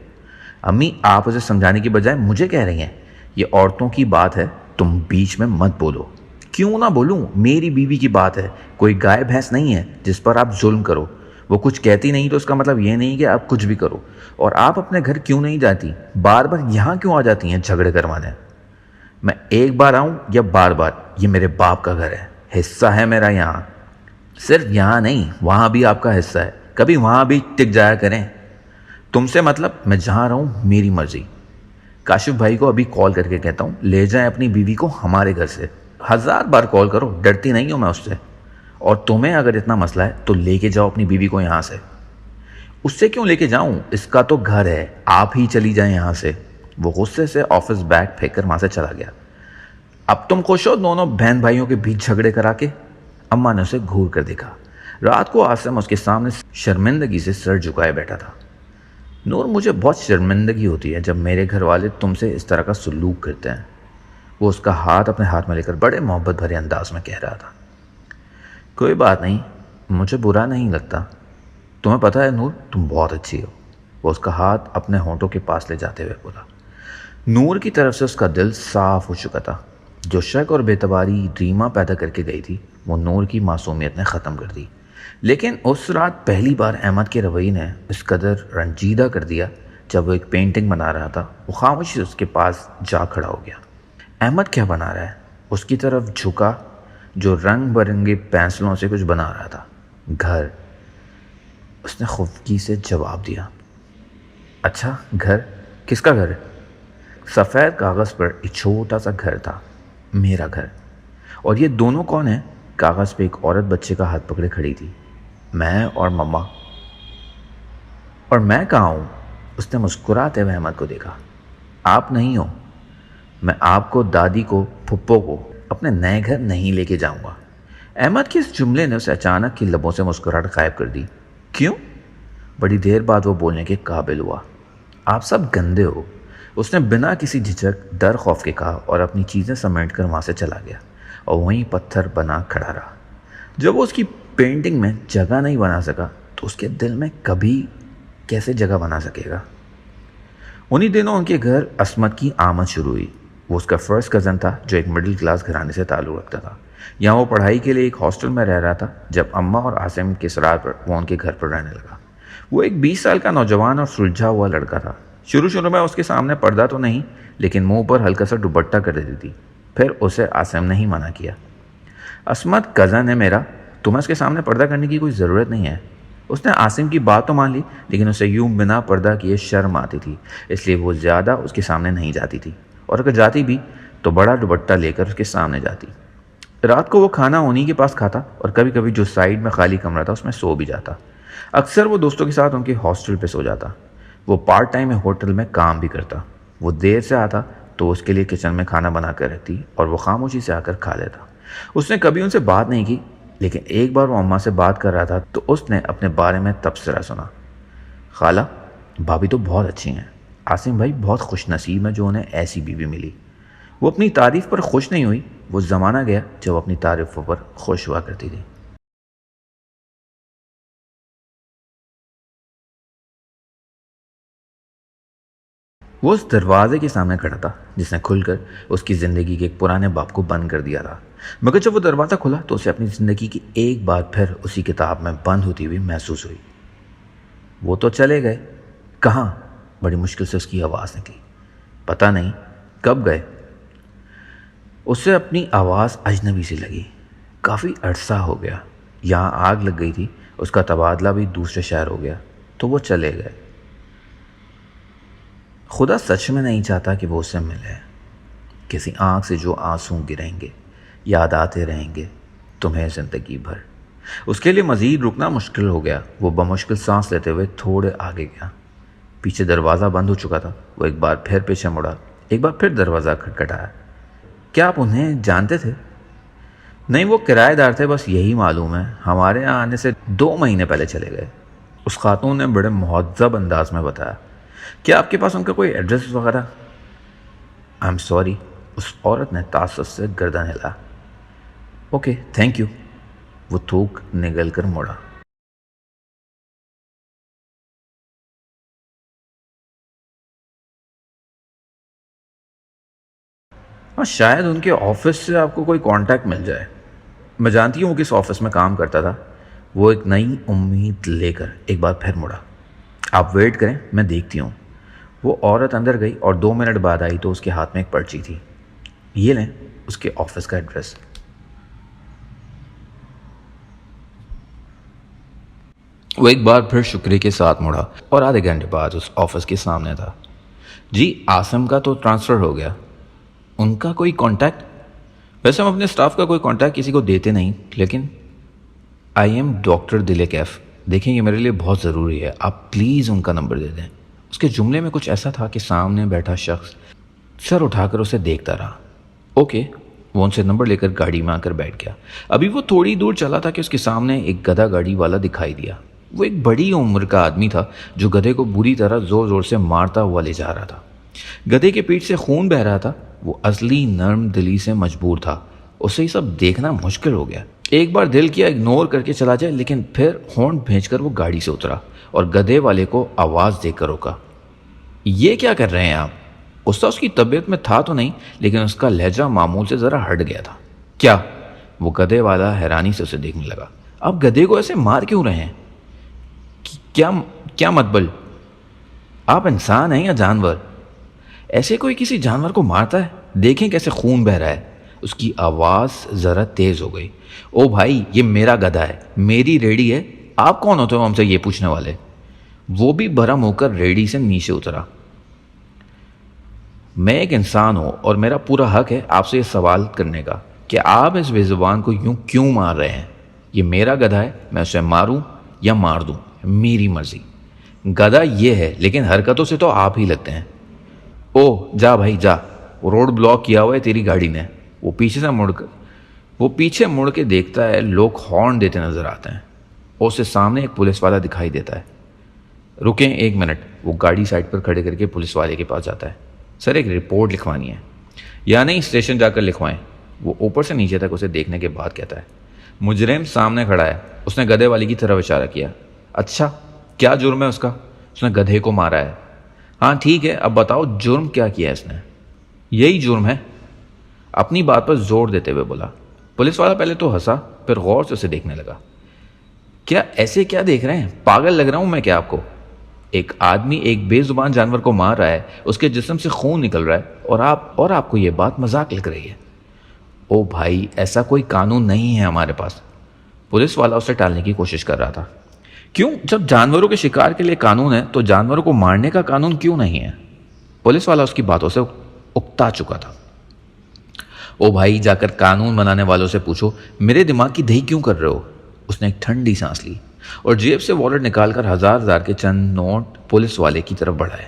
امی آپ اسے سمجھانے کی بجائے مجھے کہہ رہی ہیں. یہ عورتوں کی بات ہے, تم بیچ میں مت بولو. کیوں نہ بولوں؟ میری بیوی کی بات ہے, کوئی گائے بھینس نہیں ہے جس پر آپ ظلم کرو. وہ کچھ کہتی نہیں تو اس کا مطلب یہ نہیں کہ آپ کچھ بھی کرو. اور آپ اپنے گھر کیوں نہیں جاتی؟ بار بار یہاں کیوں آ جاتی ہیں جھگڑے کروانے؟ میں ایک بار آؤں یا بار بار, یہ میرے باپ کا گھر ہے, حصہ ہے میرا یہاں. صرف یہاں نہیں, وہاں بھی آپ کا حصہ ہے. کبھی وہاں بھی ٹک جایا کریں. تم سے مطلب میں جہاں رہوں میری مرضی. کاشف بھائی کو ابھی کال کر کے کہتا ہوں لے جائیں اپنی بیوی کو ہمارے گھر سے. 1000 بار کال کرو، ڈرتی نہیں ہوں میں اس سے. اور تمہیں اگر اتنا مسئلہ ہے تو لے کے جاؤ اپنی بیوی کو یہاں سے. اس سے کیوں لے کے جاؤں؟ اس کا تو گھر ہے، آپ ہی چلی جائیں یہاں سے. وہ غصے سے آفس بیگ پھینک کر وہاں سے چلا گیا. اب تم خوش ہو دونوں بہن بھائیوں کے بیچ جھگڑے کرا کے؟ اماں نے اسے گھور کر دیکھا. رات کو عاصم اس کے سامنے شرمندگی سے سر جھکائے بیٹھا تھا. نور، مجھے بہت شرمندگی ہوتی ہے جب میرے گھر والے تم سے اس طرح کا سلوک کرتے ہیں. وہ اس کا ہاتھ اپنے ہاتھ میں لے کر بڑے محبت بھرے انداز میں کہہ رہا تھا. کوئی بات نہیں، مجھے برا نہیں لگتا. تمہیں پتہ ہے نور، تم بہت اچھی ہو. وہ اس کا ہاتھ اپنے ہونٹوں کے پاس لے جاتے ہوئے بولا. نور کی طرف سے اس کا دل صاف ہو چکا تھا. جو شک اور بے اعتباری ریما پیدا کر کے گئی تھی وہ نور کی معصومیت نے ختم کر دی. لیکن اس رات پہلی بار احمد کے رویے نے اس قدر رنجیدہ کر دیا. جب وہ ایک پینٹنگ بنا رہا تھا وہ خاموشی سے اس کے پاس جا کھڑا ہو گیا. احمد کیا بنا رہا ہے؟ اس کی طرف جھکا جو رنگ برنگے پینسلوں سے کچھ بنا رہا تھا. گھر. اس نے خفگی سے جواب دیا. اچھا گھر؟ کس کا گھر ہے؟ سفید کاغذ پر ایک چھوٹا سا گھر تھا. میرا گھر. اور یہ دونوں کون ہیں؟ کاغذ پہ ایک عورت بچے کا ہاتھ پکڑے کھڑی تھی. میں اور مما. اور میں کہاں ہوں؟ اس نے مسکراتے ہوئے احمد کو دیکھا. آپ نہیں ہو. میں آپ کو، دادی کو، پھپھو کو اپنے نئے گھر نہیں لے کے جاؤں گا. احمد کے اس جملے نے اسے اچانک کی لبوں سے مسکراہٹ غائب کر دی. کیوں؟ بڑی دیر بعد وہ بولنے کے قابل ہوا. آپ سب گندے ہو. اس نے بنا کسی جھجک ڈر خوف کے کہا اور اپنی چیزیں سمیٹ کر وہاں سے چلا گیا اور وہیں پتھر بنا کھڑا رہا. جب وہ اس کی پینٹنگ میں جگہ نہیں بنا سکا تو اس کے دل میں کبھی کیسے جگہ بنا سکے گا؟ انہی دنوں ان کے گھر عصمت کی آمد شروع ہوئی. وہ اس کا فرسٹ کزن تھا جو ایک مڈل کلاس گھرانے سے تعلق رکھتا تھا. یہاں وہ پڑھائی کے لیے ایک ہاسٹل میں رہ رہا تھا جب اماں اور عاصم کے اصرار پر وہ ان کے گھر پر رہنے لگا. وہ ایک 20 سال کا نوجوان اور سلجھا ہوا لڑکا تھا. شروع میں اس کے سامنے پردہ تو نہیں لیکن منہ پر ہلکا سا دوپٹہ کر دیتی تھی. پھر اسے عاصم نے ہی منع کیا. عصمت کزن ہے میرا، تمہیں اس کے سامنے پردہ کرنے کی کوئی ضرورت نہیں ہے. اس نے عاصم کی بات تو مان لی لیکن اسے یوں بنا پردہ کیے شرم آتی تھی، اس لیے وہ زیادہ اس کے سامنے نہیں جاتی تھی، اور اگر جاتی بھی تو بڑا دوپٹہ لے کر اس کے سامنے جاتی. رات کو وہ کھانا انہی کے پاس کھاتا اور کبھی کبھی جو سائیڈ میں خالی کمرہ تھا اس میں سو بھی جاتا. اکثر وہ دوستوں کے ساتھ ان کے ہاسٹل پہ سو جاتا. وہ پارٹ ٹائم ہوٹل میں کام بھی کرتا. وہ دیر سے آتا تو اس کے لیے کچن میں کھانا بنا کر رکھتی اور وہ خاموشی سے آ کر کھا لیتا. اس نے کبھی ان سے بات نہیں کی لیکن ایک بار وہ اماں سے بات کر رہا تھا تو اس نے اپنے بارے میں تبصرہ سنا. خالہ، بھابھی تو بہت اچھی ہیں. عاصم بھائی بہت خوش نصیب ہیں جو انہیں ایسی بیوی ملی. وہ اپنی تعریف پر خوش نہیں ہوئی. وہ زمانہ گیا جب اپنی تعریفوں پر خوش ہوا کرتی تھی. وہ اس دروازے کے سامنے کھڑا تھا جس نے کھل کر اس کی زندگی کے ایک پرانے باب کو بند کر دیا تھا. مگر جب وہ دروازہ کھلا تو اسے اپنی زندگی کی ایک بات پھر اسی کتاب میں بند ہوتی ہوئی محسوس ہوئی. وہ تو چلے گئے. کہاں؟ بڑی مشکل سے اس کی آواز نکلی. پتہ نہیں کب گئے. اسے اپنی آواز اجنبی سی لگی. کافی عرصہ ہو گیا. یہاں آگ لگ گئی تھی، اس کا تبادلہ بھی دوسرے شہر ہو گیا تو وہ چلے گئے. خدا سچ میں نہیں چاہتا کہ وہ اسے ملے. کسی آنکھ سے جو آنسوں گریں گے یاد آتے رہیں گے تمہیں زندگی بھر. اس کے لیے مزید رکنا مشکل ہو گیا. وہ بمشکل سانس لیتے ہوئے تھوڑے آگے گیا. پیچھے دروازہ بند ہو چکا تھا. وہ ایک بار پھر پیچھے مڑا. ایک بار پھر دروازہ کھٹکھٹایا. کیا آپ انہیں جانتے تھے؟ نہیں، وہ کرایہ دار تھے، بس یہی معلوم ہے. ہمارے یہاں آنے سے 2 مہینے پہلے چلے گئے. اس خاتون نے بڑے مہذب انداز میں بتایا. کیا آپ کے پاس ان کا کوئی ایڈریس وغیرہ؟ I am sorry. اس عورت نے تعصب سے گردن ہلا. Okay thank you. وہ تھوک نگل کر مڑا. ہاں، شاید ان کے آفس سے آپ کو کوئی کانٹیکٹ مل جائے. میں جانتی ہوں وہ کس آفس میں کام کرتا تھا. وہ ایک نئی امید لے کر ایک بار پھر مڑا. آپ ویٹ کریں، میں دیکھتی ہوں. وہ عورت اندر گئی اور 2 منٹ بعد آئی تو اس کے ہاتھ میں ایک پرچی تھی. یہ لیں اس کے آفس کا ایڈریس. وہ ایک بار پھر شکریہ کے ساتھ مڑا اور آدھے گھنٹے بعد اس آفس کے سامنے تھا. جی عاصم کا تو ٹرانسفر ہو گیا. ان کا کوئی کانٹیکٹ؟ ویسے ہم اپنے اسٹاف کا کوئی کانٹیکٹ کسی کو دیتے نہیں، لیکن آئی ایم ڈاکٹر دل کیف، دیکھیں یہ میرے لیے بہت ضروری ہے، آپ پلیز ان کا نمبر دے دیں۔ اس کے جملے میں کچھ ایسا تھا کہ سامنے بیٹھا شخص سر اٹھا کر اسے دیکھتا رہا۔ اوکے، وہ ان سے نمبر لے کر گاڑی میں آ کر بیٹھ گیا۔ ابھی وہ تھوڑی دور چلا تھا کہ اس کے سامنے ایک گدھا گاڑی والا دکھائی دیا۔ وہ ایک بڑی عمر کا آدمی تھا جو گدھے کو بری طرح زور زور سے مارتا ہوا لے جا رہا تھا۔ گدھے کے پیٹ سے خون بہہ رہا تھا۔ وہ اصلی نرم دلی سے مجبور تھا، اسے یہ سب دیکھنا مشکل ہو گیا۔ ایک بار دل کیا اگنور کر کے چلا جائے، لیکن پھر ہارن بھیج کر وہ گاڑی سے اترا اور گدھے والے کو آواز دے کر روکا۔ یہ کیا کر رہے ہیں آپ؟ غصہ اس کی طبیعت میں تھا تو نہیں، لیکن اس کا لہجہ معمول سے ذرا ہٹ گیا تھا۔ کیا؟ وہ گدھے والا حیرانی سے اسے دیکھنے لگا۔ آپ گدھے کو ایسے مار کیوں رہے ہیں؟ کیا مطلب؟ آپ انسان ہیں یا جانور؟ ایسے کوئی کسی جانور کو مارتا ہے؟ دیکھیں کیسے خون بہہ رہا ہے۔ اس کی آواز ذرا تیز ہو گئی۔ او بھائی، یہ میرا گدھا ہے، میری ریڑھی ہے، آپ کون ہوتے ہو ہم سے یہ پوچھنے والے؟ وہ بھی برہم ہو کر ریڑھی سے نیچے اترا۔ میں ایک انسان ہوں اور میرا پورا حق ہے آپ سے یہ سوال کرنے کا کہ آپ اس بے زبان کو یوں کیوں مار رہے ہیں؟ یہ میرا گدھا ہے، میں اسے ماروں یا مار دوں، میری مرضی۔ گدھا یہ ہے، لیکن حرکتوں سے تو آپ ہی لگتے ہیں۔ او جا بھائی جا، وہ روڈ بلاک کیا ہوا ہے تیری گاڑی نے۔ وہ پیچھے مڑ کے دیکھتا ہے، لوگ ہارن دیتے نظر آتے ہیں اور اسے سامنے ایک پولیس والا دکھائی دیتا ہے۔ رکیں ایک منٹ، وہ گاڑی سائڈ پر کھڑے کر کے پولیس والے کے پاس جاتا ہے۔ سر ایک رپورٹ لکھوانی ہے۔ یا نہیں، اسٹیشن جا کر لکھوائیں۔ وہ اوپر سے نیچے تک اسے دیکھنے کے بعد کہتا ہے۔ مجرم سامنے کھڑا ہے، اس نے گدھے والی کی طرف اشارہ کیا۔ اچھا، کیا جرم ہے اس کا؟ اس نے گدھے کو مارا ہے۔ ہاں ٹھیک ہے، اب بتاؤ جرم کیا کیا ہے اس نے؟ یہی جرم ہے، اپنی بات پر زور دیتے ہوئے بولا۔ پولیس والا پہلے تو ہنسا، پھر غور سے اسے دیکھنے لگا۔ کیا ایسے کیا دیکھ رہے ہیں؟ پاگل لگ رہا ہوں میں کیا آپ کو؟ ایک آدمی ایک بے زبان جانور کو مار رہا ہے، اس کے جسم سے خون نکل رہا ہے، اور آپ کو یہ بات مذاق لگ رہی ہے۔ او بھائی، ایسا کوئی قانون نہیں ہے ہمارے پاس۔ پولیس والا اسے ٹالنے کی کوشش کر رہا تھا۔ کیوں؟ جب جانوروں کے شکار کے لیے قانون ہے تو جانوروں کو مارنے کا قانون کیوں نہیں ہے؟ پولیس والا اس کی باتوں سے اکتا چکا تھا۔ او بھائی، جا کر قانون بنانے والوں سے پوچھو، میرے دماغ کی دہی کیوں کر رہے ہو؟ اس نے ایک ٹھنڈی سانس لی اور جیب سے والٹ نکال کر ہزار کے چند نوٹ پولیس والے کی طرف بڑھائے،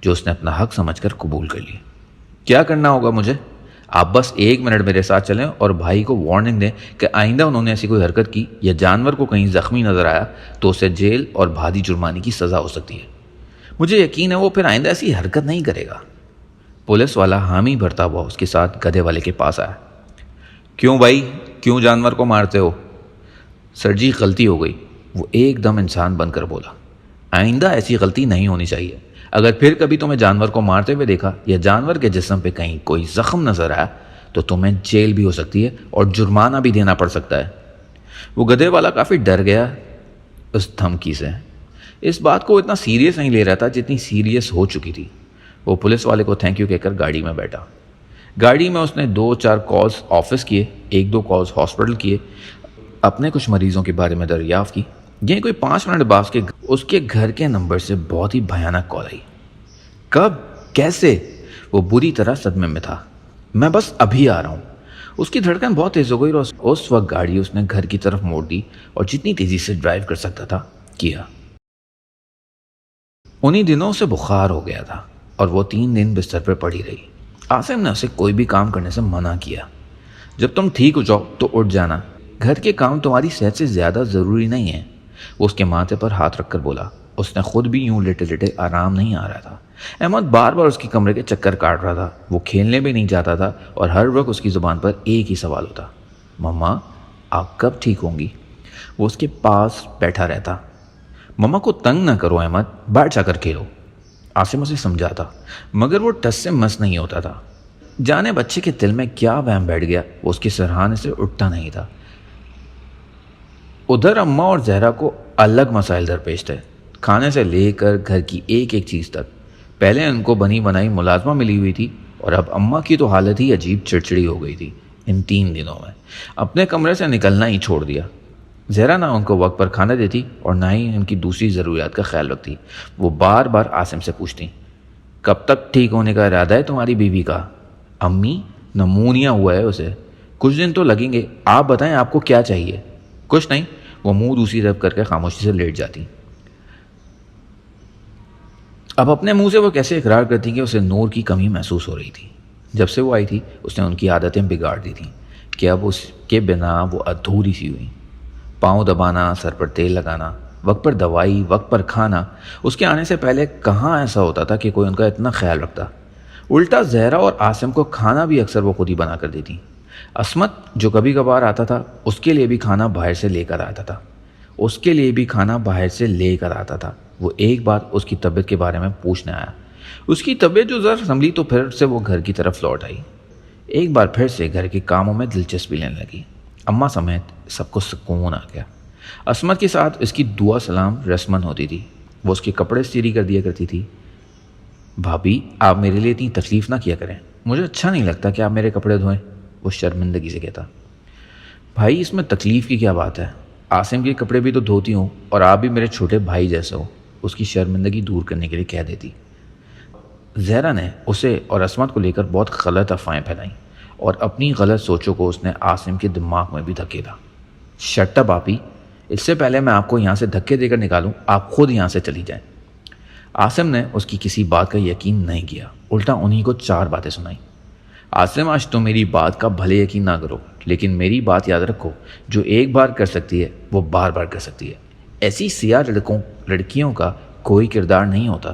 جو اس نے اپنا حق سمجھ کر قبول کر لی۔ کیا کرنا ہوگا مجھے؟ آپ بس ایک منٹ میرے ساتھ چلیں اور بھائی کو وارننگ دیں کہ آئندہ انہوں نے ایسی کوئی حرکت کی یا جانور کو کہیں زخمی نظر آیا تو اسے جیل اور بھاری جرمانے کی سزا ہو سکتی ہے۔ مجھے یقین ہے وہ پھر آئندہ ایسی حرکت نہیں کرے گا۔ پولیس والا حامی بھرتا ہوا اس کے ساتھ گدھے والے کے پاس آیا۔ کیوں بھائی، کیوں جانور کو مارتے ہو؟ سر جی، غلطی ہو گئی، وہ ایک دم انسان بن کر بولا۔ آئندہ ایسی غلطی نہیں ہونی چاہیے۔ اگر پھر کبھی تمہیں جانور کو مارتے ہوئے دیکھا یا جانور کے جسم پہ کہیں کوئی زخم نظر آیا تو تمہیں جیل بھی ہو سکتی ہے اور جرمانہ بھی دینا پڑ سکتا ہے۔ وہ گدھے والا کافی ڈر گیا اس دھمکی سے۔ اس بات کو اتنا سیریس نہیں لے رہا تھا جتنی سیریس ہو چکی تھی۔ وہ پولیس والے کو تھینک یو کہہ کر گاڑی میں بیٹھا۔ گاڑی میں اس نے 2-4 کالز آفس کیے، 1-2 کالز ہاسپٹل کیے، اپنے کچھ مریضوں کے بارے میں دریافت کی۔ یہ کوئی 5 منٹ بعد اس کے گھر کے نمبر سے بہت ہی بھیانک کال آئی۔ کب؟ کیسے؟ وہ بری طرح صدمے میں تھا۔ میں بس ابھی آ رہا ہوں۔ اس کی دھڑکن بہت تیز ہو گئی اور اس وقت گاڑی اس نے گھر کی طرف موڑ دی اور جتنی تیزی سے ڈرائیو کر سکتا تھا کیا۔ انہی دنوں اسے بخار ہو گیا تھا اور وہ 3 دن بستر پر پڑی رہی۔ عاصم نے اسے کوئی بھی کام کرنے سے منع کیا۔ جب تم ٹھیک ہو جاؤ تو اٹھ جانا، گھر کے کام تمہاری صحت سے زیادہ ضروری نہیں ہیں۔ وہ اس کے ماتھے پر ہاتھ رکھ کر بولا۔ اس نے خود بھی یوں لیٹے لیٹے آرام نہیں آ رہا تھا۔ احمد بار بار اس کی کمرے کے چکر کاٹ رہا تھا۔ وہ کھیلنے بھی نہیں جاتا تھا اور ہر وقت اس کی زبان پر ایک ہی سوال ہوتا، مما آپ کب ٹھیک ہوں گی؟ وہ اس کے پاس بیٹھا رہتا۔ مما کو تنگ نہ کرو احمد، بیٹھ جا کر کھیلو۔ عاصم اسے سمجھاتا مگر وہ ٹس سے مس نہیں ہوتا تھا۔ جانے بچے کے دل میں کیا وہم بیٹھ گیا، وہ اس کے سرہانے سے اٹھتا نہیں تھا۔ ادھر اماں اور زہرا کو الگ مسائل درپیش تھے، کھانے سے لے کر گھر کی ایک ایک چیز تک۔ پہلے ان کو بنی بنائی ملازمہ ملی ہوئی تھی اور اب اماں کی تو حالت ہی عجیب چڑچڑی ہو گئی تھی۔ ان 3 دنوں میں اپنے کمرے سے نکلنا ہی چھوڑ دیا۔ زہرا نہ ان کو وقت پر کھانا دیتی اور نہ ہی ان کی دوسری ضروریات کا خیال رکھتی۔ وہ بار بار عاصم سے پوچھتی، کب تک ٹھیک ہونے کا ارادہ ہے تمہاری بیوی کا؟ امی، نمونیا ہوا ہے اسے، کچھ دن تو لگیں گے، آپ بتائیں آپ کو کیا چاہیے؟ کچھ نہیں، وہ منہ دوسری طرف کر کے خاموشی سے لیٹ جاتی۔ اب اپنے منہ سے وہ کیسے اقرار کرتی کہ اسے نور کی کمی محسوس ہو رہی تھی۔ جب سے وہ آئی تھی اس نے ان کی عادتیں بگاڑ دی تھیں کہ اب اس کے بنا وہ ادھوری سی ہوئی۔ پاؤں دبانا، سر پر تیل لگانا، وقت پر دوائی، وقت پر کھانا۔ اس کے آنے سے پہلے کہاں ایسا ہوتا تھا کہ کوئی ان کا اتنا خیال رکھتا؟ الٹا زہرا اور عاصم کو کھانا بھی اکثر وہ خود ہی بنا کر دیتی۔ عصمت جو کبھی کبھار آتا تھا اس کے لیے بھی کھانا باہر سے لے کر آتا تھا۔ وہ ایک بار اس کی طبیعت کے بارے میں پوچھنے آیا۔ اس کی طبیعت جو ذرا سنبھلی تو پھر سے وہ گھر کی طرف لوٹ آئی۔ ایک بار پھر سے گھر کے کاموں میں دلچسپی لینے لگی۔ اماں سمیت سب کو سکون آ گیا۔ عصمت کے ساتھ اس کی دعا سلام رسمن ہوتی تھی۔ وہ اس کے کپڑے استری کر دیا کرتی تھی۔ بھابھی آپ میرے لیے اتنی تکلیف نہ کیا کریں، مجھے اچھا نہیں لگتا کہ آپ میرے کپڑے دھوئیں، وہ شرمندگی سے کہتا۔ بھائی اس میں تکلیف کی کیا بات ہے؟ عاصم کے کپڑے بھی تو دھوتی ہوں اور آپ بھی میرے چھوٹے بھائی جیسے ہو، اس کی شرمندگی دور کرنے کے لیے کہہ دیتی۔ زہرا نے اسے اور عصمت کو لے کر بہت غلط افواہیں پھیلائیں اور اپنی غلط سوچوں کو اس نے عاصم کے دماغ میں بھی دھکیلا۔ شٹ اپ آپی، اس سے پہلے میں آپ کو یہاں سے دھکے دے کر نکالوں آپ خود یہاں سے چلی جائیں۔ عاصم نے اس کی کسی بات کا یقین نہیں کیا، الٹا انہی کو 4 باتیں سنائیں۔ عاصم آج تو میری بات کا بھلے یقین نہ کرو، لیکن میری بات یاد رکھو، جو ایک بار کر سکتی ہے وہ بار بار کر سکتی ہے۔ ایسی سیاہ لڑکیوں کا کوئی کردار نہیں ہوتا۔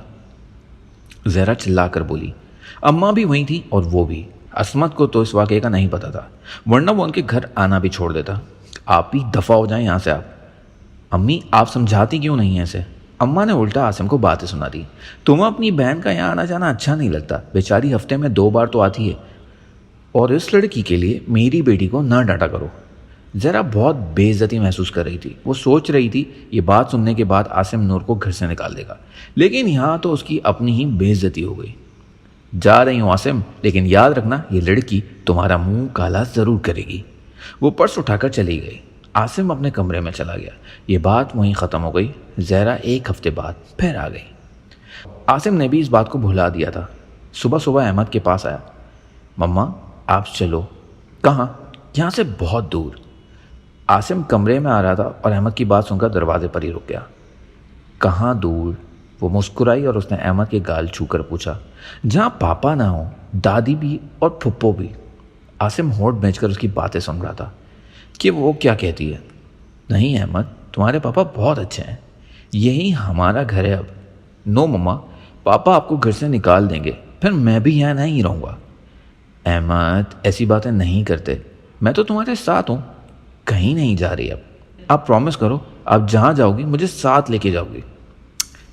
زہرا چلا کر بولی۔ اماں بھی وہیں تھی اور وہ بھی۔ عصمت کو تو اس واقعے کا نہیں پتا تھا، ورنہ وہ ان کے گھر آنا بھی چھوڑ دیتا۔ آپ بھی دفع ہو جائیں یہاں سے آپ۔ امی آپ سمجھاتی کیوں نہیں ہیں اسے؟ اماں نے الٹا عاصم کو باتیں سنا دی۔ تمہیں اپنی بہن کا یہاں آنا جانا اچھا نہیں لگتا، بیچاری ہفتے میں 2 بار تو آتی ہے، اور اس لڑکی کے لیے میری بیٹی کو نہ ڈانٹا کرو۔ ذرا بہت بے عزتی محسوس کر رہی تھی۔ وہ سوچ رہی تھی یہ بات سننے کے بعد عاصم نور کو گھر سے نکال دے گا، لیکن یہاں تو اس کی اپنی ہی بے عزتی ہو گئی۔ جا رہی ہوں عاصم، لیکن یاد رکھنا یہ لڑکی تمہارا منہ کالا ضرور کرے گی۔ وہ پرس اٹھا کر چلی گئی۔ عاصم اپنے کمرے میں چلا گیا۔ یہ بات وہیں ختم ہو گئی۔ زہرا 1 ہفتے بعد پھر آ گئی۔ عاصم نے بھی اس بات کو بھلا دیا تھا۔ صبح احمد کے پاس آیا۔ مما آپ چلو۔ کہاں؟ یہاں سے بہت دور۔ عاصم کمرے میں آ رہا تھا اور احمد کی بات سن کر دروازے پر ہی رک گیا۔ کہاں دور؟ وہ مسکرائی اور اس نے احمد کے گال چھو کر پوچھا۔ جہاں پاپا نہ ہو، دادی بھی اور پھپھو بھی۔ عاصم ہونٹ بھینچ کر اس کی باتیں سن رہا تھا کہ وہ کیا کہتی ہے۔ نہیں احمد، تمہارے پاپا بہت اچھے ہیں، یہی ہمارا گھر ہے اب۔ نو مما، پاپا آپ کو گھر سے نکال دیں گے، پھر میں بھی یہاں نہیں رہوں گا۔ احمد ایسی باتیں نہیں کرتے، میں تو تمہارے ساتھ ہوں، کہیں نہیں جا رہی اب۔ آپ پرومس کرو آپ جہاں جاؤ گی مجھے ساتھ لے کے جاؤ گی۔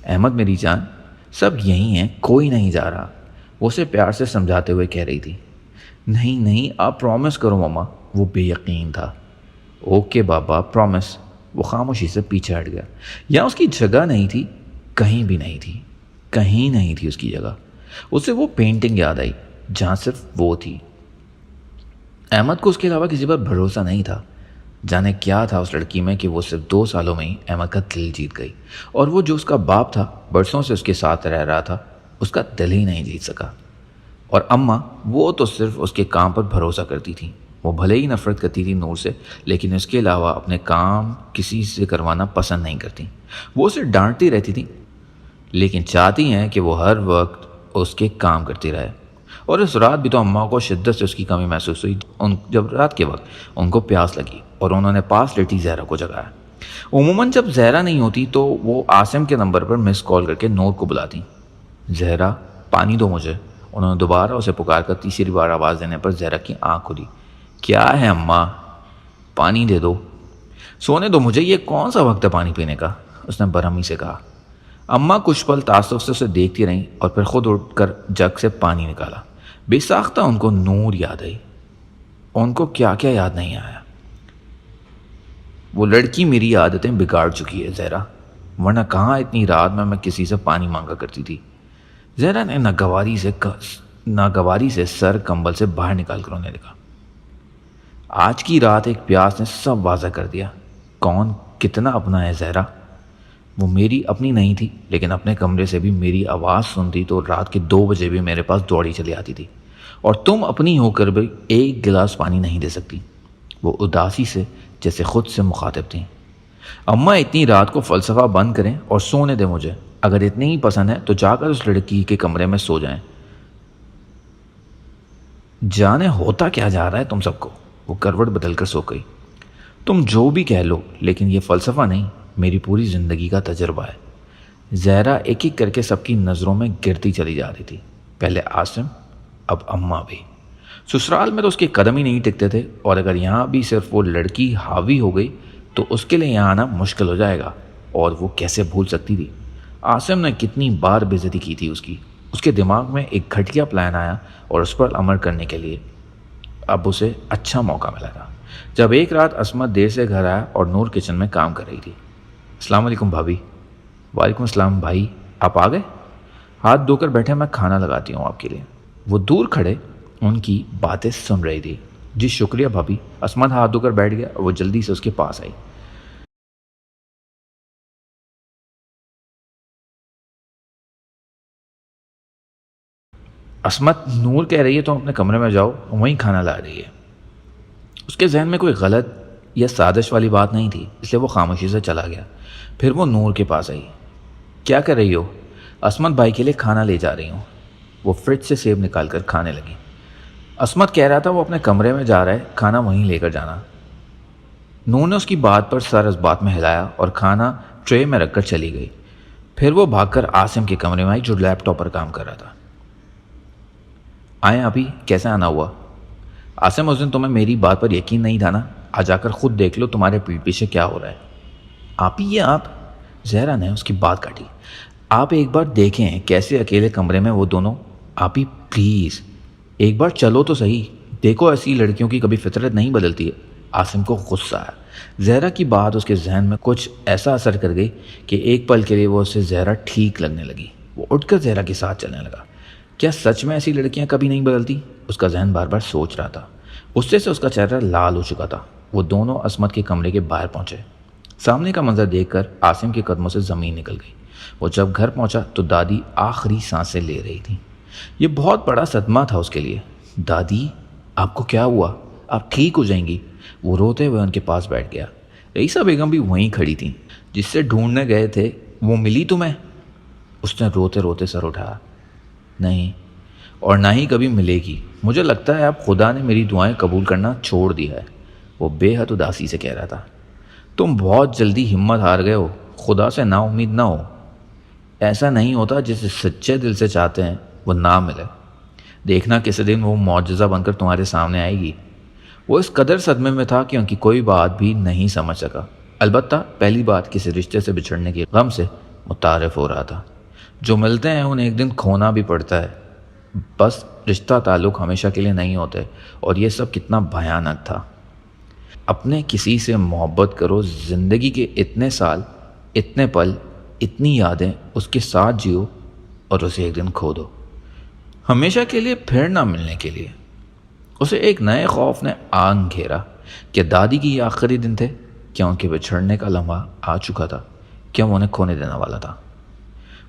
احمد میری جان، سب یہیں ہیں، کوئی نہیں جا رہا، وہ اسے پیار سے سمجھاتے ہوئے کہہ رہی تھی۔ نہیں آپ پرومس کرو مما، وہ بے یقین تھا۔ اوکے بابا پرومس۔ وہ خاموشی سے پیچھے ہٹ گیا۔ یہاں اس کی جگہ نہیں تھی، کہیں بھی نہیں تھی، کہیں نہیں تھی اس کی جگہ۔ اسے وہ پینٹنگ یاد آئی جہاں صرف وہ تھی۔ احمد کو اس کے علاوہ کسی پر بھروسہ نہیں تھا۔ جانے کیا تھا اس لڑکی میں کہ وہ صرف 2 سالوں میں ہی احمد کا دل جیت گئی، اور وہ جو اس کا باپ تھا، برسوں سے اس کے ساتھ رہ رہا تھا، اس کا دل ہی نہیں جیت سکا۔ اور اماں، وہ تو صرف اس کے کام پر بھروسہ کرتی تھی۔ وہ بھلے ہی نفرت کرتی تھی نور سے، لیکن اس کے علاوہ اپنے کام کسی سے کروانا پسند نہیں کرتی۔ وہ اسے ڈانٹتی رہتی تھی، لیکن چاہتی ہیں کہ وہ ہر وقت اس کے کام کرتی رہے۔ اور اس رات بھی تو اماں کو شدت سے اس کی کمی محسوس ہوئی جب رات کے وقت ان کو پیاس لگی اور انہوں نے پاس لیٹی زہرا کو جگایا۔ عموماً جب زہرا نہیں ہوتی تو وہ عاصم کے نمبر پر مس کال کر کے نور کو بلاتی۔ زہرا پانی دو مجھے۔ انہوں نے دوبارہ اسے پکار کر تیسری بار آواز دینے پر زہرا کی آنکھ کھلی۔ کیا ہے اماں؟ پانی دے دو۔ سونے دو مجھے، یہ کون سا وقت ہے پانی پینے کا؟ اس نے برہمی سے کہا۔ اماں کچھ پل تعصب سے اسے دیکھتی رہیں اور پھر خود اٹھ کر جگ سے پانی نکالا۔ بے ساختہ ان کو نور یاد آئی۔ ان کو کیا کیا یاد نہیں آیا؟ وہ لڑکی میری عادتیں بگاڑ چکی ہے زہرا، ورنہ کہاں اتنی رات میں کسی سے پانی مانگا کرتی تھی۔ زہرا نے ناگواری سے سر کمبل سے باہر نکال کر رونے لگا۔ آج کی رات ایک پیاس نے سب واضح کر دیا۔ کون کتنا اپنا ہے زہرا؟ وہ میری اپنی نہیں تھی، لیکن اپنے کمرے سے بھی میری آواز سنتی تو رات کے 2 بجے بھی میرے پاس دوڑی چلی آتی تھی۔ اور تم اپنی ہو کر بھی ایک گلاس پانی نہیں دے سکتی۔ وہ اداسی سے جیسے خود سے مخاطب تھیں۔ اماں اتنی رات کو فلسفہ بند کریں اور سونے دیں مجھے، اگر اتنی ہی پسند ہے تو جا کر اس لڑکی کے کمرے میں سو جائیں۔ جانے ہوتا کیا جا رہا ہے تم سب کو؟ وہ کروٹ بدل کر سو گئی۔ تم جو بھی کہہ لو، لیکن یہ فلسفہ نہیں، میری پوری زندگی کا تجربہ ہے۔ زہرا ایک ایک کر کے سب کی نظروں میں گرتی چلی جا رہی تھی، پہلے عاصم، اب اماں بھی۔ سسرال میں تو اس کے قدم ہی نہیں ٹکتے تھے، اور اگر یہاں بھی صرف وہ لڑکی حاوی ہو گئی تو اس کے لیے یہاں آنا مشکل ہو جائے گا، اور وہ کیسے بھول سکتی تھی؟ عاصم نے کتنی بار بے عزتی کی تھی اس کی۔ اس کے دماغ میں ایک گھٹیا پلان آیا اور اس پر عمل کرنے کے لیے اب اسے اچھا موقع ملا تھا۔ جب ایک رات عصمت دیر سے گھر آیا اور نور کچن میں کام کر رہی تھی۔ السلام علیکم بھابھی۔ وعلیکم السلام بھائی، آپ آ گئے؟ ہاتھ دھو کر بیٹھے، میں کھانا لگاتی ہوں آپ کے لیے۔ وہ دور کھڑے ان کی باتیں سن رہی تھی۔ جی شکریہ بھابھی۔ عصمت ہاتھ دھو کر بیٹھ گیا اور وہ جلدی سے اس کے پاس آئی۔ عصمت، نور کہہ رہی ہے تم اپنے کمرے میں جاؤ، وہیں کھانا لا رہی ہے۔ اس کے ذہن میں کوئی غلط یا سازش والی بات نہیں تھی، اس لیے وہ خاموشی سے چلا گیا۔ پھر وہ نور کے پاس آئی۔ کیا کر رہی ہو؟ عصمت بھائی کے لیے کھانا لے جا رہی ہوں۔ وہ فریج سے سیب نکال کر کھانے لگی۔ عصمت کہہ رہا تھا وہ اپنے کمرے میں جا رہا ہے، کھانا وہیں لے کر جانا۔ نور نے اس کی بات پر سر اس بات میں ہلایا اور کھانا ٹرے میں رکھ کر چلی گئی۔ پھر وہ بھاگ کر عاصم کے کمرے میں آئی جو لیپ ٹاپ پر کام کر رہا تھا۔ آئیں ابھی، کیسے آنا ہوا؟ عاصم، اس دن تمہیں میری بات پر یقین نہیں تھا نا؟ آ جا کر خود دیکھ لو تمہارے پیٹھ پیچھے کیا ہو رہا ہے۔ آپ ہی یہ آپ؟ زہرا نے اس کی بات کاٹی۔ آپ ایک بار دیکھیں کیسے اکیلے کمرے میں وہ دونوں۔ آپ ہی پلیز ایک بار چلو تو صحیح، دیکھو ایسی لڑکیوں کی کبھی فطرت نہیں بدلتی ہے۔ عاصم کو غصہ آیا۔ زہرا کی بات اس کے ذہن میں کچھ ایسا اثر کر گئی کہ ایک پل کے لیے وہ اسے زہرا ٹھیک لگنے لگی۔ وہ اٹھ کر زہرا کے ساتھ چلنے لگا۔ کیا سچ میں ایسی لڑکیاں کبھی نہیں بدلتی؟ اس کا ذہن بار بار سوچ رہا تھا۔ غصے سے اس کا چہرہ لال ہو چکا تھا۔ وہ دونوں عصمت کے کمرے کے باہر پہنچے۔ سامنے کا منظر دیکھ کر عاصم کے قدموں سے زمین نکل گئی۔ وہ جب گھر پہنچا تو دادی آخری سانسیں لے رہی تھی۔ یہ بہت بڑا صدمہ تھا اس کے لیے۔ دادی، آپ کو کیا ہوا؟ آپ ٹھیک ہو جائیں گی۔ وہ روتے ہوئے ان کے پاس بیٹھ گیا۔ رئیسہ بیگم بھی وہیں کھڑی تھیں۔ جس سے ڈھونڈنے گئے تھے وہ ملی تمہیں؟ اس نے روتے روتے سر اٹھایا۔ نہیں، اور نہ ہی کبھی ملے گی۔ مجھے لگتا ہے اب خدا نے میری دعائیں قبول کرنا چھوڑ دیا ہے، وہ بے حد اداسی سے کہہ رہا تھا۔ تم بہت جلدی ہمت ہار گئے ہو، خدا سے نا امید نہ ہو۔ ایسا نہیں ہوتا جسے سچے دل سے چاہتے ہیں وہ نہ ملے۔ دیکھنا کسی دن وہ معجزہ بن کر تمہارے سامنے آئے گی۔ وہ اس قدر صدمے میں تھا کہ ان کی کوئی بات بھی نہیں سمجھ سکا۔ البتہ پہلی بات کسی رشتے سے بچھڑنے کے غم سے متعارف ہو رہا تھا۔ جو ملتے ہیں انہیں ایک دن کھونا بھی پڑتا ہے، بس رشتہ تعلق ہمیشہ کے لیے نہیں ہوتے، اور یہ سب کتنا بھیانک تھا۔ اپنے کسی سے محبت کرو، زندگی کے اتنے سال، اتنے پل، اتنی یادیں اس کے ساتھ جیو اور اسے ایک دن کھو دو، ہمیشہ کے لیے پھر نہ ملنے کے لیے۔ اسے ایک نئے خوف نے آنگ گھیرا۔ کیا دادی کی یہ آخری دن تھے؟ کیا ان کے بچھڑنے کا لمحہ آ چکا تھا؟ کیا وہ انہیں کھونے دینے والا تھا؟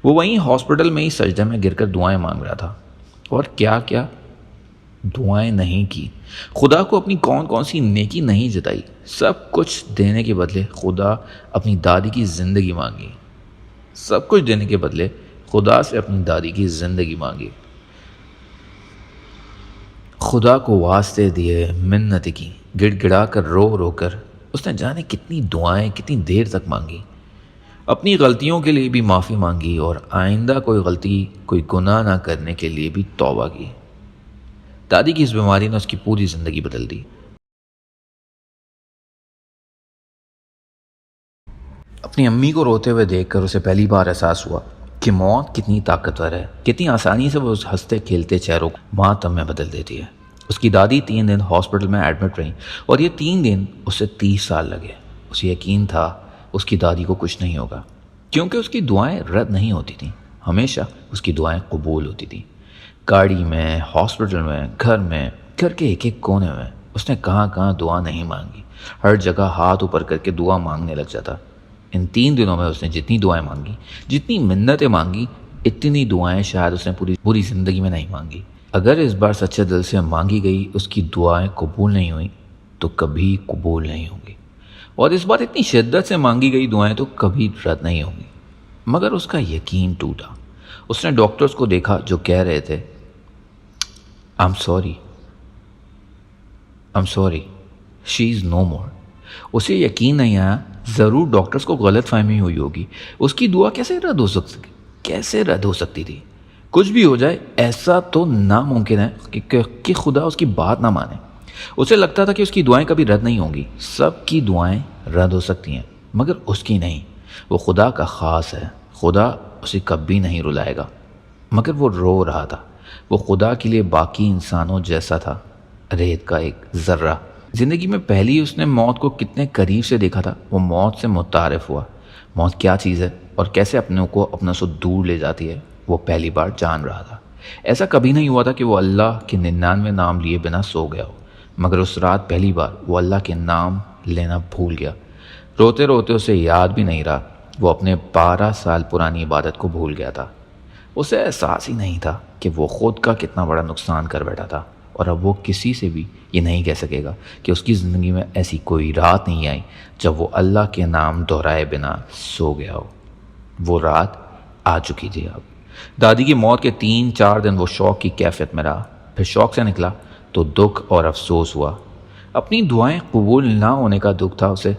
وہ وہیں ہاسپٹل میں ہی سجدے میں گر کر دعائیں مانگ رہا تھا، اور کیا کیا دعائیں نہیں کی۔ خدا کو اپنی کون کون سی نیکی نہیں جتائی۔ سب کچھ دینے کے بدلے خدا اپنی دادی کی زندگی مانگی۔ سب کچھ دینے کے بدلے خدا سے اپنی دادی کی زندگی مانگی۔ خدا کو واسطے دیے، منت کی، گڑ گڑا کر رو رو کر اس نے جانے کتنی دعائیں کتنی دیر تک مانگی۔ اپنی غلطیوں کے لیے بھی معافی مانگی، اور آئندہ کوئی غلطی کوئی گناہ نہ کرنے کے لیے بھی توبہ کی۔ دادی کی اس بیماری نے اس کی پوری زندگی بدل دی۔ اپنی امی کو روتے ہوئے دیکھ کر اسے پہلی بار احساس ہوا کہ موت کتنی طاقتور ہے، کتنی آسانی سے وہ اس ہنستے کھیلتے چہروں کو ماتم میں بدل دیتی ہے۔ اس کی دادی 3 دن ہاسپٹل میں ایڈمٹ رہیں، اور یہ 3 دن اسے 30 سال لگے۔ اسے یقین تھا اس کی دادی کو کچھ نہیں ہوگا، کیونکہ اس کی دعائیں رد نہیں ہوتی تھیں، ہمیشہ اس کی دعائیں قبول ہوتی تھیں۔ گاڑی میں، ہاسپٹل میں، گھر کے ایک ایک کونے میں اس نے کہاں کہاں دعا نہیں مانگی، ہر جگہ ہاتھ اوپر کر کے دعا مانگنے لگ جاتا۔ ان 3 دنوں میں اس نے جتنی دعائیں مانگی، جتنی منتیں مانگی، اتنی دعائیں شاید اس نے پوری زندگی میں نہیں مانگی۔ اگر اس بار سچے دل سے مانگی گئی اس کی دعائیں قبول نہیں ہوئیں تو کبھی قبول نہیں ہوں گی، اور اس بار اتنی شدت سے مانگی گئی دعائیں تو کبھی رد نہیں ہوں گی۔ مگر اس کا یقین ٹوٹا۔ اس نے ڈاکٹرز کو دیکھا جو کہہ رہے تھے I'm sorry, she is no more۔ اسے یقین نہیں آیا، ضرور ڈاکٹرز کو غلط فہمی ہوئی ہوگی، اس کی دعا کیسے رد ہو سکتی تھی؟ کچھ بھی ہو جائے ایسا تو ناممکن ہے کہ خدا اس کی بات نہ مانے۔ اسے لگتا تھا کہ اس کی دعائیں کبھی رد نہیں ہوں گی۔ سب کی دعائیں رد ہو سکتی ہیں مگر اس کی نہیں۔ وہ خدا کا خاص ہے، خدا اسے کبھی نہیں رلائے گا۔ مگر وہ رو رہا تھا۔ وہ خدا کے لیے باقی انسانوں جیسا تھا، ریت کا ایک ذرہ۔ زندگی میں پہلی اس نے موت کو کتنے قریب سے دیکھا تھا۔ وہ موت سے متعارف ہوا، موت کیا چیز ہے اور کیسے اپنے کو اپنا سے دور لے جاتی ہے، وہ پہلی بار جان رہا تھا۔ ایسا کبھی نہیں ہوا تھا کہ وہ اللہ کے 99 نام لیے بنا سو گیا ہو، مگر اس رات پہلی بار وہ اللہ کے نام لینا بھول گیا۔ روتے روتے اسے یاد بھی نہیں رہا، وہ اپنے 12 سال پرانی عبادت کو بھول گیا تھا۔ اسے احساس ہی نہیں تھا کہ وہ خود کا کتنا بڑا نقصان کر بیٹھا تھا، اور اب وہ کسی سے بھی یہ نہیں کہہ سکے گا کہ اس کی زندگی میں ایسی کوئی رات نہیں آئی جب وہ اللہ کے نام دہرائے بنا سو گیا ہو۔ وہ رات آ چکی تھی اب۔ دادی کی موت کے 3-4 دن وہ شوق کی کیفیت میں رہا، پھر شوق سے نکلا تو دکھ اور افسوس ہوا۔ اپنی دعائیں قبول نہ ہونے کا دکھ تھا اسے،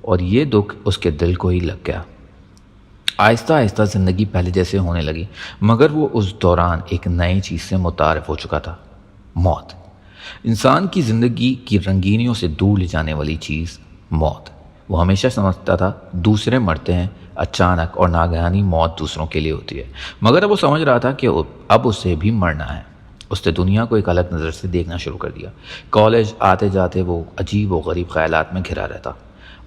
اور یہ دکھ اس کے دل کو ہی لگ گیا۔ آہستہ آہستہ زندگی پہلے جیسے ہونے لگی، مگر وہ اس دوران ایک نئی چیز سے متعارف ہو چکا تھا، موت۔ انسان کی زندگی کی رنگینیوں سے دور لے جانے والی چیز موت۔ وہ ہمیشہ سمجھتا تھا دوسرے مرتے ہیں، اچانک اور ناگہانی موت دوسروں کے لیے ہوتی ہے، مگر اب وہ سمجھ رہا تھا کہ اب اسے بھی مرنا ہے۔ اس نے دنیا کو ایک الگ نظر سے دیکھنا شروع کر دیا۔ کالج آتے جاتے وہ عجیب و غریب خیالات میں گھرا رہتا۔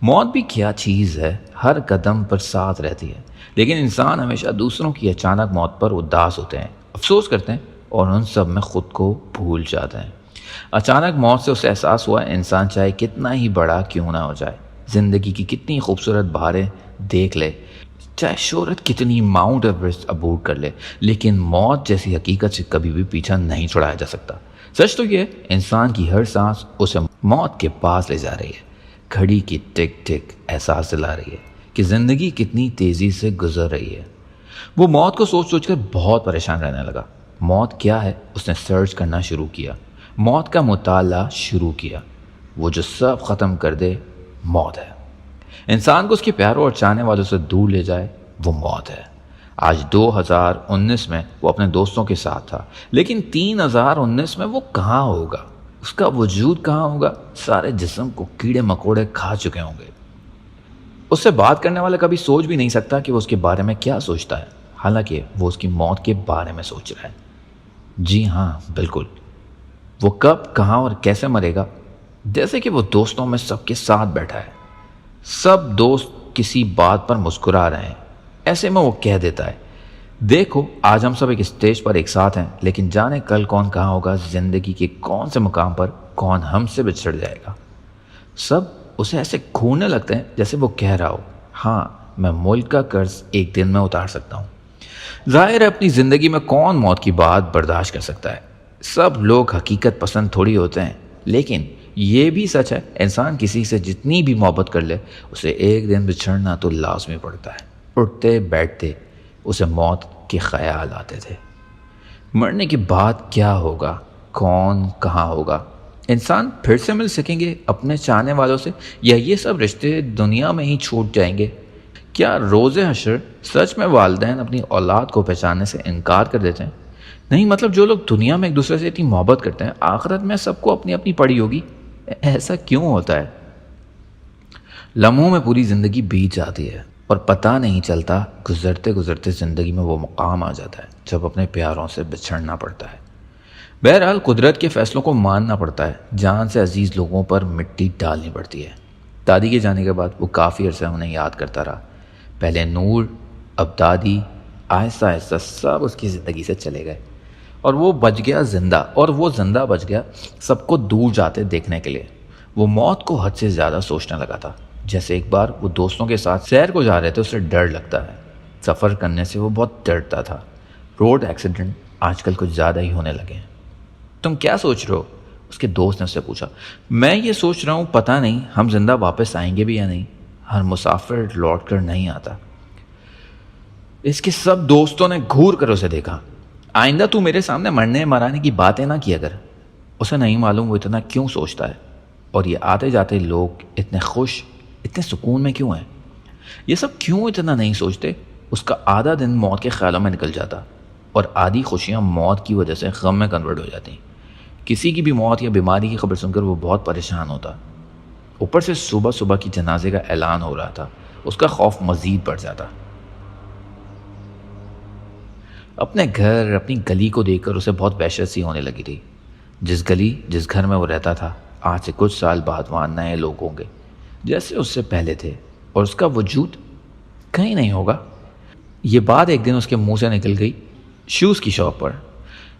موت بھی کیا چیز ہے، ہر قدم پر ساتھ رہتی ہے، لیکن انسان ہمیشہ دوسروں کی اچانک موت پر اداس ہوتے ہیں، افسوس کرتے ہیں اور ان سب میں خود کو بھول جاتے ہیں۔ اچانک موت سے اسے احساس ہوا انسان چاہے کتنا ہی بڑا کیوں نہ ہو جائے، زندگی کی کتنی خوبصورت بہاریں دیکھ لے، چاہے شہرت کتنی ماؤنٹ ایوریسٹ عبور کر لے، لیکن موت جیسی حقیقت سے کبھی بھی پیچھا نہیں چھڑایا جا سکتا۔ سچ تو یہ انسان کی ہر سانس اسے موت کے پاس لے جا رہی ہے، گھڑی کی ٹک ٹک احساس دلا رہی ہے کہ زندگی کتنی تیزی سے گزر رہی ہے۔ وہ موت کو سوچ سوچ کر بہت پریشان رہنے لگا۔ موت کیا ہے اس نے سرچ کرنا شروع کیا، موت کا مطالعہ شروع کیا۔ وہ جو سب ختم کر دے موت ہے، انسان کو اس کے پیاروں اور چاہنے والوں سے دور لے جائے وہ موت ہے۔ آج 2019 میں وہ اپنے دوستوں کے ساتھ تھا، لیکن 3019 میں وہ کہاں ہوگا؟ اس کا وجود کہاں ہوگا؟ سارے جسم کو کیڑے مکوڑے کھا چکے ہوں گے۔ اس سے بات کرنے والا کبھی سوچ بھی نہیں سکتا کہ وہ اس کے بارے میں کیا سوچتا ہے، حالانکہ وہ اس کی موت کے بارے میں سوچ رہا ہے۔ جی ہاں، بالکل، وہ کب، کہاں اور کیسے مرے گا؟ جیسے کہ وہ دوستوں میں سب کے ساتھ بیٹھا ہے، سب دوست کسی بات پر مسکرا رہے ہیں، ایسے میں وہ کہہ دیتا ہے دیکھو آج ہم سب ایک اسٹیج پر ایک ساتھ ہیں، لیکن جانے کل کون کہاں ہوگا، زندگی کے کون سے مقام پر کون ہم سے بچھڑ جائے گا۔ سب اسے ایسے کھونے لگتے ہیں جیسے وہ کہہ رہا ہو ہاں میں ملک کا قرض ایک دن میں اتار سکتا ہوں۔ ظاہر ہے اپنی زندگی میں کون موت کی بات برداشت کر سکتا ہے، سب لوگ حقیقت پسند تھوڑی ہوتے ہیں، لیکن یہ بھی سچ ہے انسان کسی سے جتنی بھی محبت کر لے اسے ایک دن بچھڑنا تو لازمی پڑتا ہے۔ اٹھتے بیٹھتے اسے موت کے خیال آتے تھے، مرنے کے بعد کیا ہوگا، کون کہاں ہوگا، انسان پھر سے مل سکیں گے اپنے چاہنے والوں سے، یا یہ سب رشتے دنیا میں ہی چھوٹ جائیں گے؟ کیا روز حشر سچ میں والدین اپنی اولاد کو پہچاننے سے انکار کر دیتے ہیں؟ نہیں، مطلب جو لوگ دنیا میں ایک دوسرے سے اتنی محبت کرتے ہیں آخرت میں سب کو اپنی اپنی پڑی ہوگی؟ ایسا کیوں ہوتا ہے؟ لمحوں میں پوری زندگی بیت جاتی ہے اور پتہ نہیں چلتا، گزرتے گزرتے زندگی میں وہ مقام آ جاتا ہے جب اپنے پیاروں سے بچھڑنا پڑتا ہے۔ بہرحال قدرت کے فیصلوں کو ماننا پڑتا ہے، جان سے عزیز لوگوں پر مٹی ڈالنی پڑتی ہے۔ دادی کے جانے کے بعد وہ کافی عرصہ انہیں یاد کرتا رہا، پہلے نور، اب دادی، آہستہ آہستہ سب اس کی زندگی سے چلے گئے اور وہ بچ گیا زندہ، اور وہ زندہ بچ گیا سب کو دور جاتے دیکھنے کے لیے۔ وہ موت کو حد سے زیادہ سوچنے لگا تھا، جیسے ایک بار وہ دوستوں کے ساتھ سیر کو جا رہے تھے، اسے ڈر لگتا ہے، سفر کرنے سے وہ بہت ڈرتا تھا۔ روڈ ایکسیڈنٹ آج کل کچھ زیادہ ہی ہونے لگے ہیں۔ تم کیا سوچ رہے ہو؟ اس کے دوست نے اس سے پوچھا۔ میں یہ سوچ رہا ہوں پتہ نہیں ہم زندہ واپس آئیں گے بھی یا نہیں، ہر مسافر لوٹ کر نہیں آتا۔ اس کے سب دوستوں نے گھور کر اسے دیکھا۔ آئندہ تو میرے سامنے مرنے مرانے کی باتیں نہ کیا کر۔ اسے نہیں معلوم وہ اتنا کیوں سوچتا ہے، اور یہ آتے جاتے لوگ اتنے خوش، اتنے سکون میں کیوں ہیں؟ یہ سب کیوں اتنا نہیں سوچتے؟ اس کا آدھا دن موت کے خیالوں میں نکل جاتا، اور آدھی خوشیاں موت کی وجہ سے غم میں کنورٹ ہو جاتی۔ کسی کی بھی موت یا بیماری کی خبر سن کر وہ بہت پریشان ہوتا، اوپر سے صبح صبح کی جنازے کا اعلان ہو رہا تھا، اس کا خوف مزید بڑھ جاتا۔ اپنے گھر، اپنی گلی کو دیکھ کر اسے بہت وحشت سی ہونے لگی تھی۔ جس گلی، جس گھر میں وہ رہتا تھا، آج سے کچھ سال بعد وہاں نئے لوگ ہوں گے جیسے اس سے پہلے تھے، اور اس کا وجود کہیں نہیں ہوگا۔ یہ بات ایک دن اس کے منہ سے نکل گئی شوز کی شاپ پر۔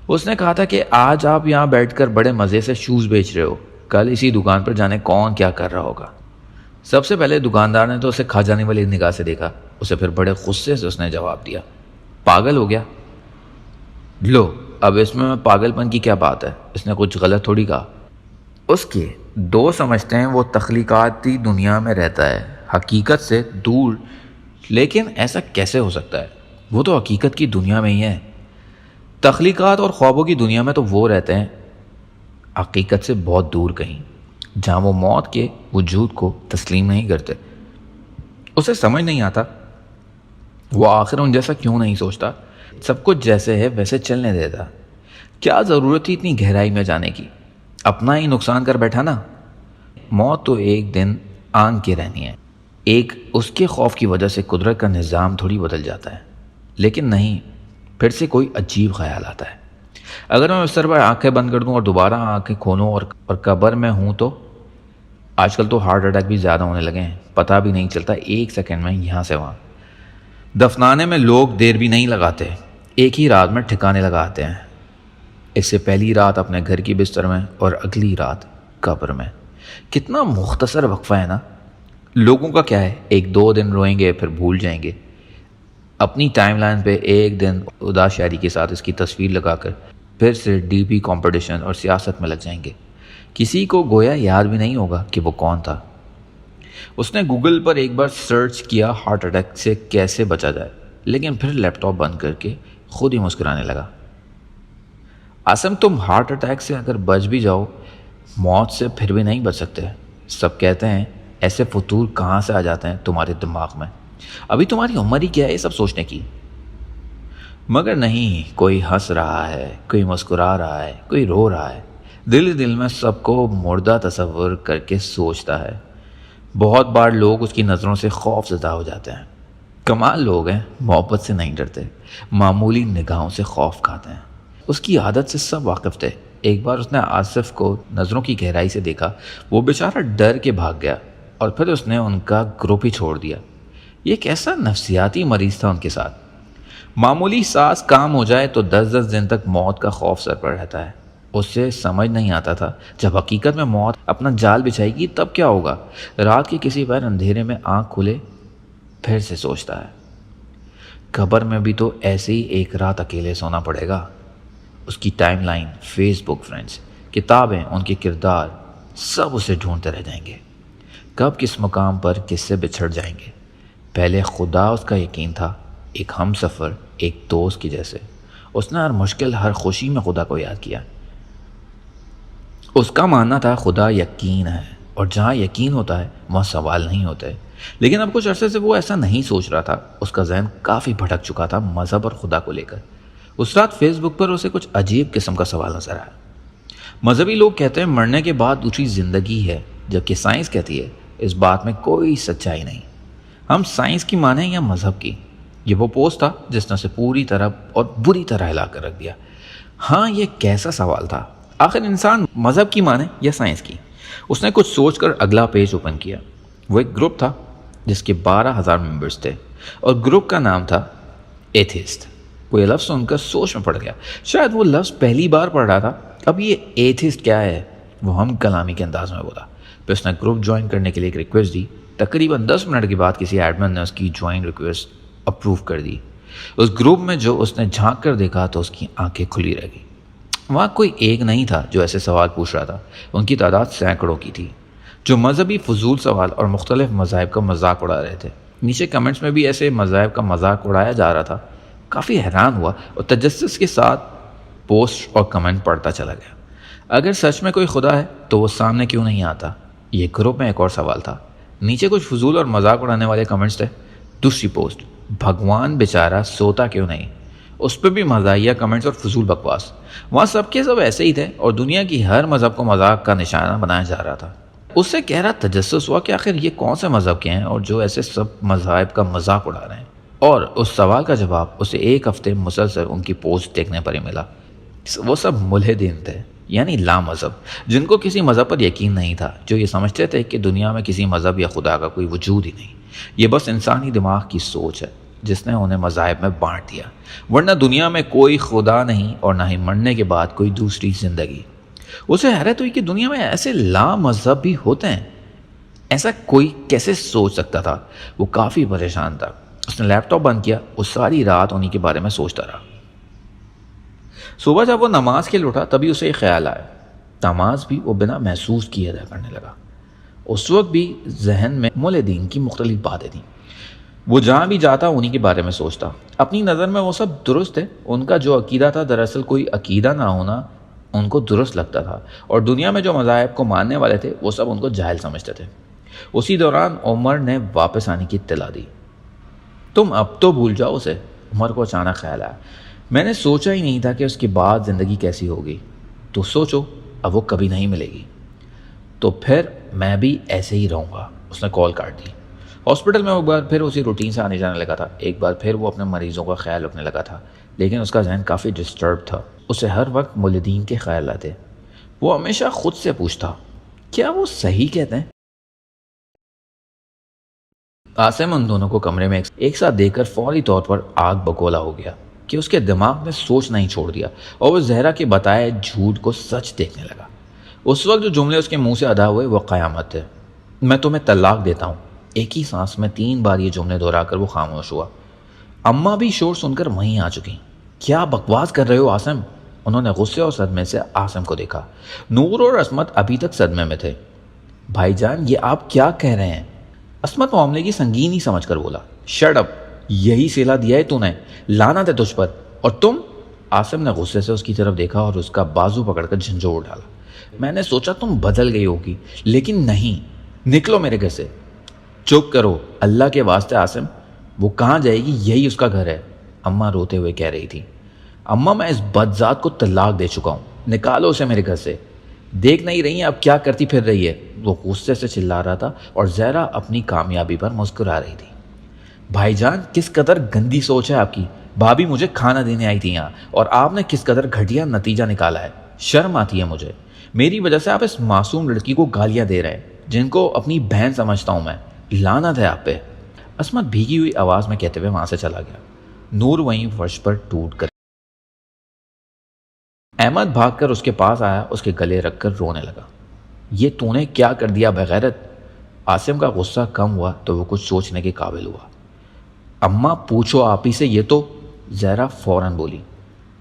اس نے کہا تھا کہ آج آپ یہاں بیٹھ کر بڑے مزے سے شوز بیچ رہے ہو، کل اسی دکان پر جانے کون کیا کر رہا ہوگا۔ سب سے پہلے دکاندار نے تو اسے کھا جانے والی نگاہ سے دیکھا، اسے پھر بڑے غصے سے اس نے جواب دیا، پاگل ہو گیا؟ لو، اب اس میں پاگل پن کی کیا بات ہے؟ اس نے کچھ غلط تھوڑی کہا۔ اس کے دو سمجھتے ہیں وہ تخلیقاتی دنیا میں رہتا ہے، حقیقت سے دور، لیکن ایسا کیسے ہو سکتا ہے؟ وہ تو حقیقت کی دنیا میں ہی ہے۔ تخلیقات اور خوابوں کی دنیا میں تو وہ رہتے ہیں حقیقت سے بہت دور کہیں، جہاں وہ موت کے وجود کو تسلیم نہیں کرتے۔ اسے سمجھ نہیں آتا وہ آخر ان جیسا کیوں نہیں سوچتا، سب کچھ جیسے ہے ویسے چلنے دیتا۔ کیا ضرورت تھی اتنی گہرائی میں جانے کی؟ اپنا ہی نقصان کر بیٹھا نا۔ موت تو ایک دن آن کے رہنی ہے، ایک اس کے خوف کی وجہ سے قدرت کا نظام تھوڑی بدل جاتا ہے، لیکن نہیں، پھر سے کوئی عجیب خیال آتا ہے۔ اگر میں بستر پر آنکھیں بند کر دوں اور دوبارہ آنکھیں کھولوں اور قبر میں ہوں تو؟ آج کل تو ہارٹ اٹیک بھی زیادہ ہونے لگے ہیں، پتہ بھی نہیں چلتا، ایک سیکنڈ میں یہاں سے وہاں۔ دفنانے میں لوگ دیر بھی نہیں لگاتے، ایک ہی رات میں ٹھکانے لگاتے ہیں۔ اس سے پہلی رات اپنے گھر کی بستر میں اور اگلی رات قبر میں۔ کتنا مختصر وقفہ ہے نا۔ لوگوں کا کیا ہے، ایک دو دن روئیں گے پھر بھول جائیں گے، اپنی ٹائم لائن پہ ایک دن اداس شاعری کے ساتھ اس کی تصویر لگا کر پھر سے ڈی پی کمپٹیشن اور سیاست میں لگ جائیں گے۔ کسی کو گویا یاد بھی نہیں ہوگا کہ وہ کون تھا۔ اس نے گوگل پر ایک بار سرچ کیا ہارٹ اٹیک سے کیسے بچا جائے، لیکن پھر لیپ ٹاپ بند کر کے خود ہی مسکرانے لگا۔ عاصم، تم ہارٹ اٹیک سے اگر بچ بھی جاؤ، موت سے پھر بھی نہیں بچ سکتے۔ سب کہتے ہیں ایسے فطور کہاں سے آ جاتے ہیں تمہارے دماغ میں، ابھی تمہاری عمر ہی کیا ہے یہ سب سوچنے کی۔ مگر نہیں، کوئی ہنس رہا ہے، کوئی مسکرا رہا ہے، کوئی رو رہا ہے، دل ہی دل میں سب کو مردہ تصور کر کے سوچتا ہے۔ بہت بار لوگ اس کی نظروں سے خوف زدہ ہو جاتے ہیں۔ کمال لوگ ہیں، محبت سے نہیں ڈرتے، معمولی نگاہوں سے خوف کھاتے ہیں۔ اس کی عادت سے سب واقف تھے۔ ایک بار اس نے آصف کو نظروں کی گہرائی سے دیکھا، وہ بیچارہ ڈر کے بھاگ گیا، اور پھر اس نے ان کا گروپ ہی چھوڑ دیا۔ یہ کیسا نفسیاتی مریض تھا ان کے ساتھ؟ معمولی سانس کام ہو جائے تو 10 دن تک موت کا خوف سر پر رہتا ہے۔ اس سے سمجھ نہیں آتا تھا جب حقیقت میں موت اپنا جال بچھائے گی تب کیا ہوگا۔ رات کے کسی بار اندھیرے میں آنکھ کھلے پھر سے سوچتا ہے، قبر میں بھی تو ایسے ہی ایک رات اکیلے سونا پڑے گا۔ اس کی ٹائم لائن، فیس بک فرینڈز، کتابیں، ان کے کردار، سب اسے ڈھونڈتے رہ جائیں گے۔ کب کس مقام پر کس سے بچھڑ جائیں گے۔ پہلے خدا اس کا یقین تھا، ایک ہم سفر، ایک دوست کی جیسے۔ اس نے ہر مشکل، ہر خوشی میں خدا کو یاد کیا۔ اس کا ماننا تھا خدا یقین ہے، اور جہاں یقین ہوتا ہے وہاں سوال نہیں ہوتے۔ لیکن اب کچھ عرصے سے وہ ایسا نہیں سوچ رہا تھا۔ اس کا ذہن کافی بھٹک چکا تھا مذہب اور خدا کو لے کر۔ اس رات فیس بک پر اسے کچھ عجیب قسم کا سوال نظر آیا۔ مذہبی لوگ کہتے ہیں مرنے کے بعد دوسری زندگی ہے، جبکہ سائنس کہتی ہے اس بات میں کوئی سچائی نہیں۔ ہم سائنس کی مانیں یا مذہب کی؟ یہ وہ پوسٹ تھا جس نے اسے پوری طرح اور بری طرح ہلا کر رکھ دیا۔ ہاں، یہ کیسا سوال تھا؟ آخر انسان مذہب کی مانے یا سائنس کی؟ اس نے کچھ سوچ کر اگلا پیج اوپن کیا۔ وہ ایک گروپ تھا جس کے 12,000 ممبرز تھے، اور گروپ کا نام تھا ایتھیسٹ۔ وہ یہ لفظ سن کر سوچ میں پڑ گیا، شاید وہ لفظ پہلی بار پڑھ رہا تھا۔ اب یہ ایتھیسٹ کیا ہے؟ وہ ہم کلامی کے انداز میں بولا۔ پھر اس نے گروپ جوائن کرنے کے لیے ایک ریکویسٹ دی۔ تقریباً 10 منٹ کے بعد کسی ایڈمن نے اس کی جوائن ریکویسٹ اپروو کر دی۔ اس گروپ میں جو اس نے جھانک کر دیکھا تو اس کی آنکھیں کھلی رہ گئی۔ وہاں کوئی ایک نہیں تھا جو ایسے سوال پوچھ رہا تھا، ان کی تعداد سینکڑوں کی تھی جو مذہبی فضول سوال اور مختلف مذاہب کا مذاق اڑا رہے تھے۔ نیچے کمنٹس میں بھی ایسے مذاہب کا مذاق اڑایا جا رہا تھا۔ کافی حیران ہوا اور تجسس کے ساتھ پوسٹ اور کمنٹ پڑھتا چلا گیا۔ اگر سچ میں کوئی خدا ہے تو وہ سامنے کیوں نہیں آتا؟ یہ گروپ میں ایک اور سوال تھا۔ نیچے کچھ فضول اور مذاق اڑانے والے کمنٹس تھے۔ دوسری پوسٹ، بھگوان بیچارہ سوتا کیوں نہیں؟ اس پہ بھی مزاحیہ کمنٹس اور فضول بکواس۔ وہاں سب کے سب ایسے ہی تھے اور دنیا کی ہر مذہب کو مذاق کا نشانہ بنایا جا رہا تھا۔ اس سے گہرا تجسس ہوا کہ آخر یہ کون سے مذہب کے ہیں اور جو ایسے سب مذاہب کا مذاق اڑا رہے ہیں، اور اس سوال کا جواب اسے ایک ہفتے مسلسل ان کی پوسٹ دیکھنے پر ہی ملا۔ وہ سب ملحدین تھے، یعنی لا مذہب، جن کو کسی مذہب پر یقین نہیں تھا، جو یہ سمجھتے تھے کہ دنیا میں کسی مذہب یا خدا کا کوئی وجود ہی نہیں، یہ بس انسانی دماغ کی سوچ ہے جس نے انہیں مذاہب میں بانٹ دیا، ورنہ دنیا میں کوئی خدا نہیں اور نہ ہی مرنے کے بعد کوئی دوسری زندگی۔ اسے حیرت ہوئی کہ دنیا میں ایسے لا مذہب بھی ہوتے ہیں، ایسا کوئی کیسے سوچ سکتا تھا؟ وہ کافی پریشان تھا۔ اس نے لیپ ٹاپ بند کیا، وہ ساری رات انہی کے بارے میں سوچتا رہا۔ صبح جب وہ نماز کے لیے اٹھا تبھی اسے ایک خیال آیا۔ نماز بھی وہ بنا محسوس کیے ادا کرنے لگا۔ اس وقت بھی ذہن میں ملحدین کی مختلف باتیں تھیں۔ وہ جہاں بھی جاتا انہی کے بارے میں سوچتا۔ اپنی نظر میں وہ سب درست ہے، ان کا جو عقیدہ تھا دراصل کوئی عقیدہ نہ ہونا ان کو درست لگتا تھا، اور دنیا میں جو مذاہب کو ماننے والے تھے وہ سب ان کو جاہل سمجھتے تھے۔ اسی دوران عمر نے واپس آنے کی اطلاع دی۔ تم اب تو بھول جاؤ اسے۔ عمر کو اچانک خیال آیا، میں نے سوچا ہی نہیں تھا کہ اس کے بعد زندگی کیسی ہوگی۔ تو سوچو، اب وہ کبھی نہیں ملے گی، تو پھر میں بھی ایسے ہی رہوں گا۔ اس نے کال کاٹ دی۔ ہاسپٹل میں ایک بار پھر اسی روٹین سے آنے جانے لگا تھا۔ ایک بار پھر وہ اپنے مریضوں کا خیال رکھنے لگا تھا، لیکن اس کا ذہن کافی ڈسٹرب تھا۔ اسے ہر وقت ملحدین کے خیال آتے۔ وہ ہمیشہ خود سے پوچھتا، کیا وہ صحیح کہتے ہیں؟ عاصم ان دونوں کو کمرے میں ایک ساتھ دیکھ کر فوری طور پر آگ بگولا ہو گیا کہ اس کے دماغ نے سوچنا ہی چھوڑ دیا، اور وہ زہرا کے بتائے جھوٹ کو سچ دیکھنے لگا۔ اس وقت جو جملے اس کے منہ سے ادا ہوئے وہ قیامت تھے۔ میں تمہیں طلاق دیتا ہوں۔ ایک ہی سانس میں 3 بار یہ جملے دہرا کر وہ خاموش ہوا۔ اماں بھی شور سن کر وہیں آ چکی۔ کیا بکواس کر رہے ہو عاصم؟ انہوں نے غصے اور صدمے سے عاصم کو دیکھا۔ نور اور عصمت ابھی تک صدمے میں تھے۔ بھائی جان، یہ آپ کیا کہہ رہے ہیں؟ عصمت معاملے کی سنگینی سمجھ کر بولا، شٹ اپ، یہی سیلا دیا ہے تو نے، لعنت ہے تجھ پر، اور تم؟ عاصم نے غصے سے اس کی طرف دیکھا اور اس کا بازو پکڑ کر جھنجھوڑ ڈالا۔ میں نے سوچا تم بدل گئی ہوگی، لیکن نہیں، نکلو میرے گھر سے۔ چپ کرو، اللہ کے واسطے عاصم، وہ کہاں جائے گی؟ یہی اس کا گھر ہے، اماں روتے ہوئے کہہ رہی تھی۔ اماں، میں اس بدذات کو طلاق دے چکا ہوں، نکالو اسے میرے گھر سے۔ دیکھ نہیں رہی ہیں اب کیا کرتی پھر رہی ہے؟ وہ غصے سے چلا رہا تھا اور زہرا اپنی کامیابی پر مسکرا رہی تھی۔ بھائی جان، کس قدر گندی سوچ ہے آپ کی۔ بھابھی مجھے کھانا دینے آئی تھی یہاں، اور آپ نے کس قدر گھٹیا نتیجہ نکالا ہے۔ شرم آتی ہے مجھے، میری وجہ سے آپ اس معصوم لڑکی کو گالیاں دے رہے ہیں جن کو اپنی بہن سمجھتا ہوں میں۔ لعنت ہے آپ پہ۔ عصمت بھیگی ہوئی آواز میں کہتے ہوئے وہاں سے چلا گیا۔ نور وہیں فرش پر ٹوٹ کر احمد بھاگ کر اس کے پاس آیا، اس کے گلے رکھ کر رونے لگا۔ یہ تو نے کیا کر دیا بغیرت؟ عاصم کا غصہ کم ہوا تو وہ کچھ سوچنے کے قابل ہوا۔ اماں پوچھو آپ ہی سے، یہ تو؟ زہرا فوراً بولی،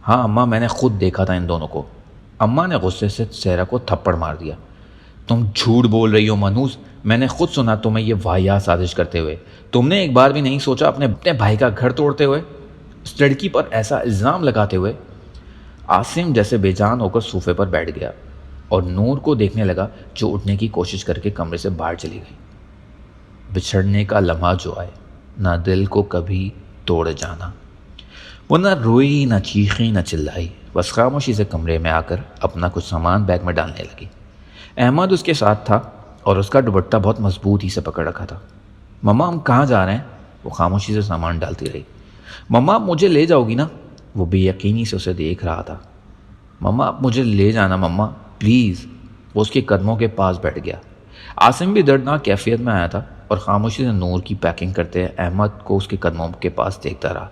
ہاں اماں، میں نے خود دیکھا تھا ان دونوں کو۔ اماں نے غصے سے زہرا کو تھپڑ مار دیا۔ تم جھوٹ بول رہی ہو منوس، میں نے خود سنا تمہیں یہ واہیات سازش کرتے ہوئے۔ تم نے ایک بار بھی نہیں سوچا اپنے بھائی کا گھر توڑتے ہوئے، اس لڑکی پر ایسا الزام لگاتے ہوئے؟ عاصم جیسے بے جان ہو کر صوفے پر بیٹھ گیا اور نور کو دیکھنے لگا جو اٹھنے کی کوشش کر کے کمرے سے باہر چلی گئی۔ بچھڑنے کا لمحہ جو آئے، نہ دل کو کبھی توڑ جانا۔ وہ نہ روئی، نہ چیخی، نہ چلائی، بس خاموشی سے کمرے میں آ کر اپنا کچھ سامان بیگ میں ڈالنے لگی۔ احمد اس کے ساتھ تھا اور اس کا دوپٹہ بہت مضبوط ہی سے پکڑ رکھا تھا۔ مما، ہم کہاں جا رہے ہیں؟ وہ خاموشی سے سامان ڈالتی رہی۔ مما، مجھے لے جاؤ گی نا؟ وہ بے یقینی سے اسے دیکھ رہا تھا۔ مما، آپ مجھے لے جانا مما، پلیز۔ وہ اس کے قدموں کے پاس بیٹھ گیا۔ عاصم بھی دردناک کیفیت میں آیا تھا اور خاموشی سے نور کی پیکنگ کرتے احمد کو اس کے قدموں کے پاس دیکھتا رہا۔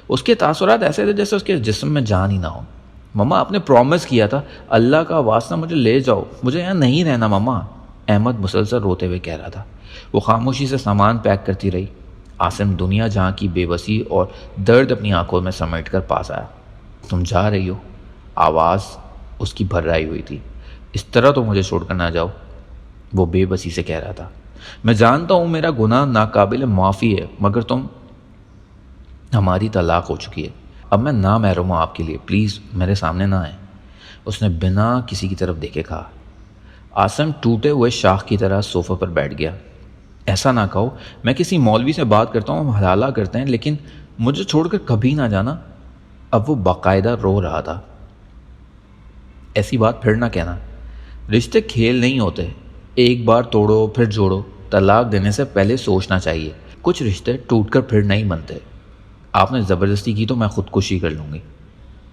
اس کے تاثرات ایسے تھے جیسے اس کے جسم میں جان ہی نہ ہو۔ مما، آپ نے پرومس کیا تھا، اللہ کا واسطہ مجھے لے جاؤ، مجھے یہاں نہیں رہنا مما، احمد مسلسل روتے ہوئے کہہ رہا تھا۔ وہ خاموشی سے سامان پیک کرتی رہی۔ عاصم دنیا جہاں کی بے بسی اور درد اپنی آنکھوں میں سمیٹ کر پاس آیا۔ تم جا رہی ہو؟ آواز اس کی بھررائی ہوئی تھی۔ اس طرح تو مجھے چھوڑ کر نہ جاؤ، وہ بے بسی سے کہہ رہا تھا۔ میں جانتا ہوں میرا گناہ ناقابل معافی ہے، مگر ہماری طلاق ہو چکی ہے، اب میں نہ محروم ہوں آپ کے لیے، پلیز میرے سامنے نہ آئیں۔ اس نے بنا کسی کی طرف دیکھے کہا۔ عاصم ٹوٹے ہوئے شاخ کی طرح صوفے پر بیٹھ گیا۔ ایسا نہ کہو، میں کسی مولوی سے بات کرتا ہوں، ہم حلالہ کرتے ہیں، لیکن مجھے چھوڑ کر کبھی نہ جانا۔ اب وہ باقاعدہ رو رہا تھا۔ ایسی بات پھر نہ کہنا، رشتے کھیل نہیں ہوتے، ایک بار توڑو پھر جوڑو، طلاق دینے سے پہلے سوچنا چاہیے، کچھ رشتے ٹوٹ کر پھر نہیں بنتے۔ آپ نے زبردستی کی تو میں خودکشی کر لوں گی،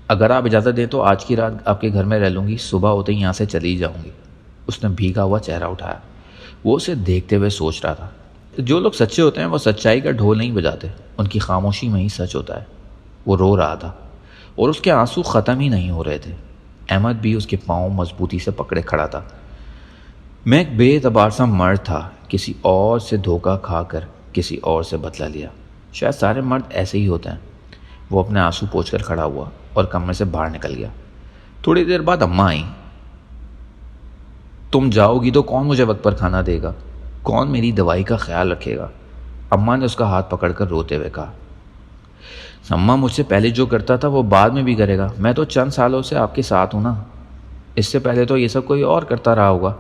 اگر آپ اجازت دیں تو آج کی رات آپ کے گھر میں رہ لوں گی، صبح ہوتے ہی یہاں سے چلی جاؤں گی۔ اس نے بھیگا ہوا چہرہ اٹھایا۔ وہ اسے دیکھتے ہوئے سوچ رہا تھا، جو لوگ سچے ہوتے ہیں وہ سچائی کا ڈھول نہیں بجاتے، ان کی خاموشی میں ہی سچ ہوتا ہے۔ وہ رو رہا تھا اور اس کے آنسو ختم ہی نہیں ہو رہے تھے۔ احمد بھی اس کے پاؤں مضبوطی سے پکڑے کھڑا تھا۔ میں ایک بے اعتبار سا مرد تھا، کسی اور سے دھوکہ کھا کر کسی اور سے بدلہ لیا، شاید سارے مرد ایسے ہی ہوتے ہیں۔ وہ اپنے آنسو پوچھ کر کھڑا ہوا اور کمرے سے باہر نکل گیا۔ تھوڑی دیر بعد اماں آئیں۔ تم جاؤ گی تو کون مجھے وقت پر کھانا دے گا؟ کون میری دوائی کا خیال رکھے گا؟ اماں نے اس کا ہاتھ پکڑ کر روتے ہوئے کہا۔ اماں مجھ سے پہلے جو کرتا تھا وہ بعد میں بھی کرے گا، میں تو چند سالوں سے آپ کے ساتھ ہوں نا، اس سے پہلے تو یہ سب کوئی اور کرتا رہا ہوگا۔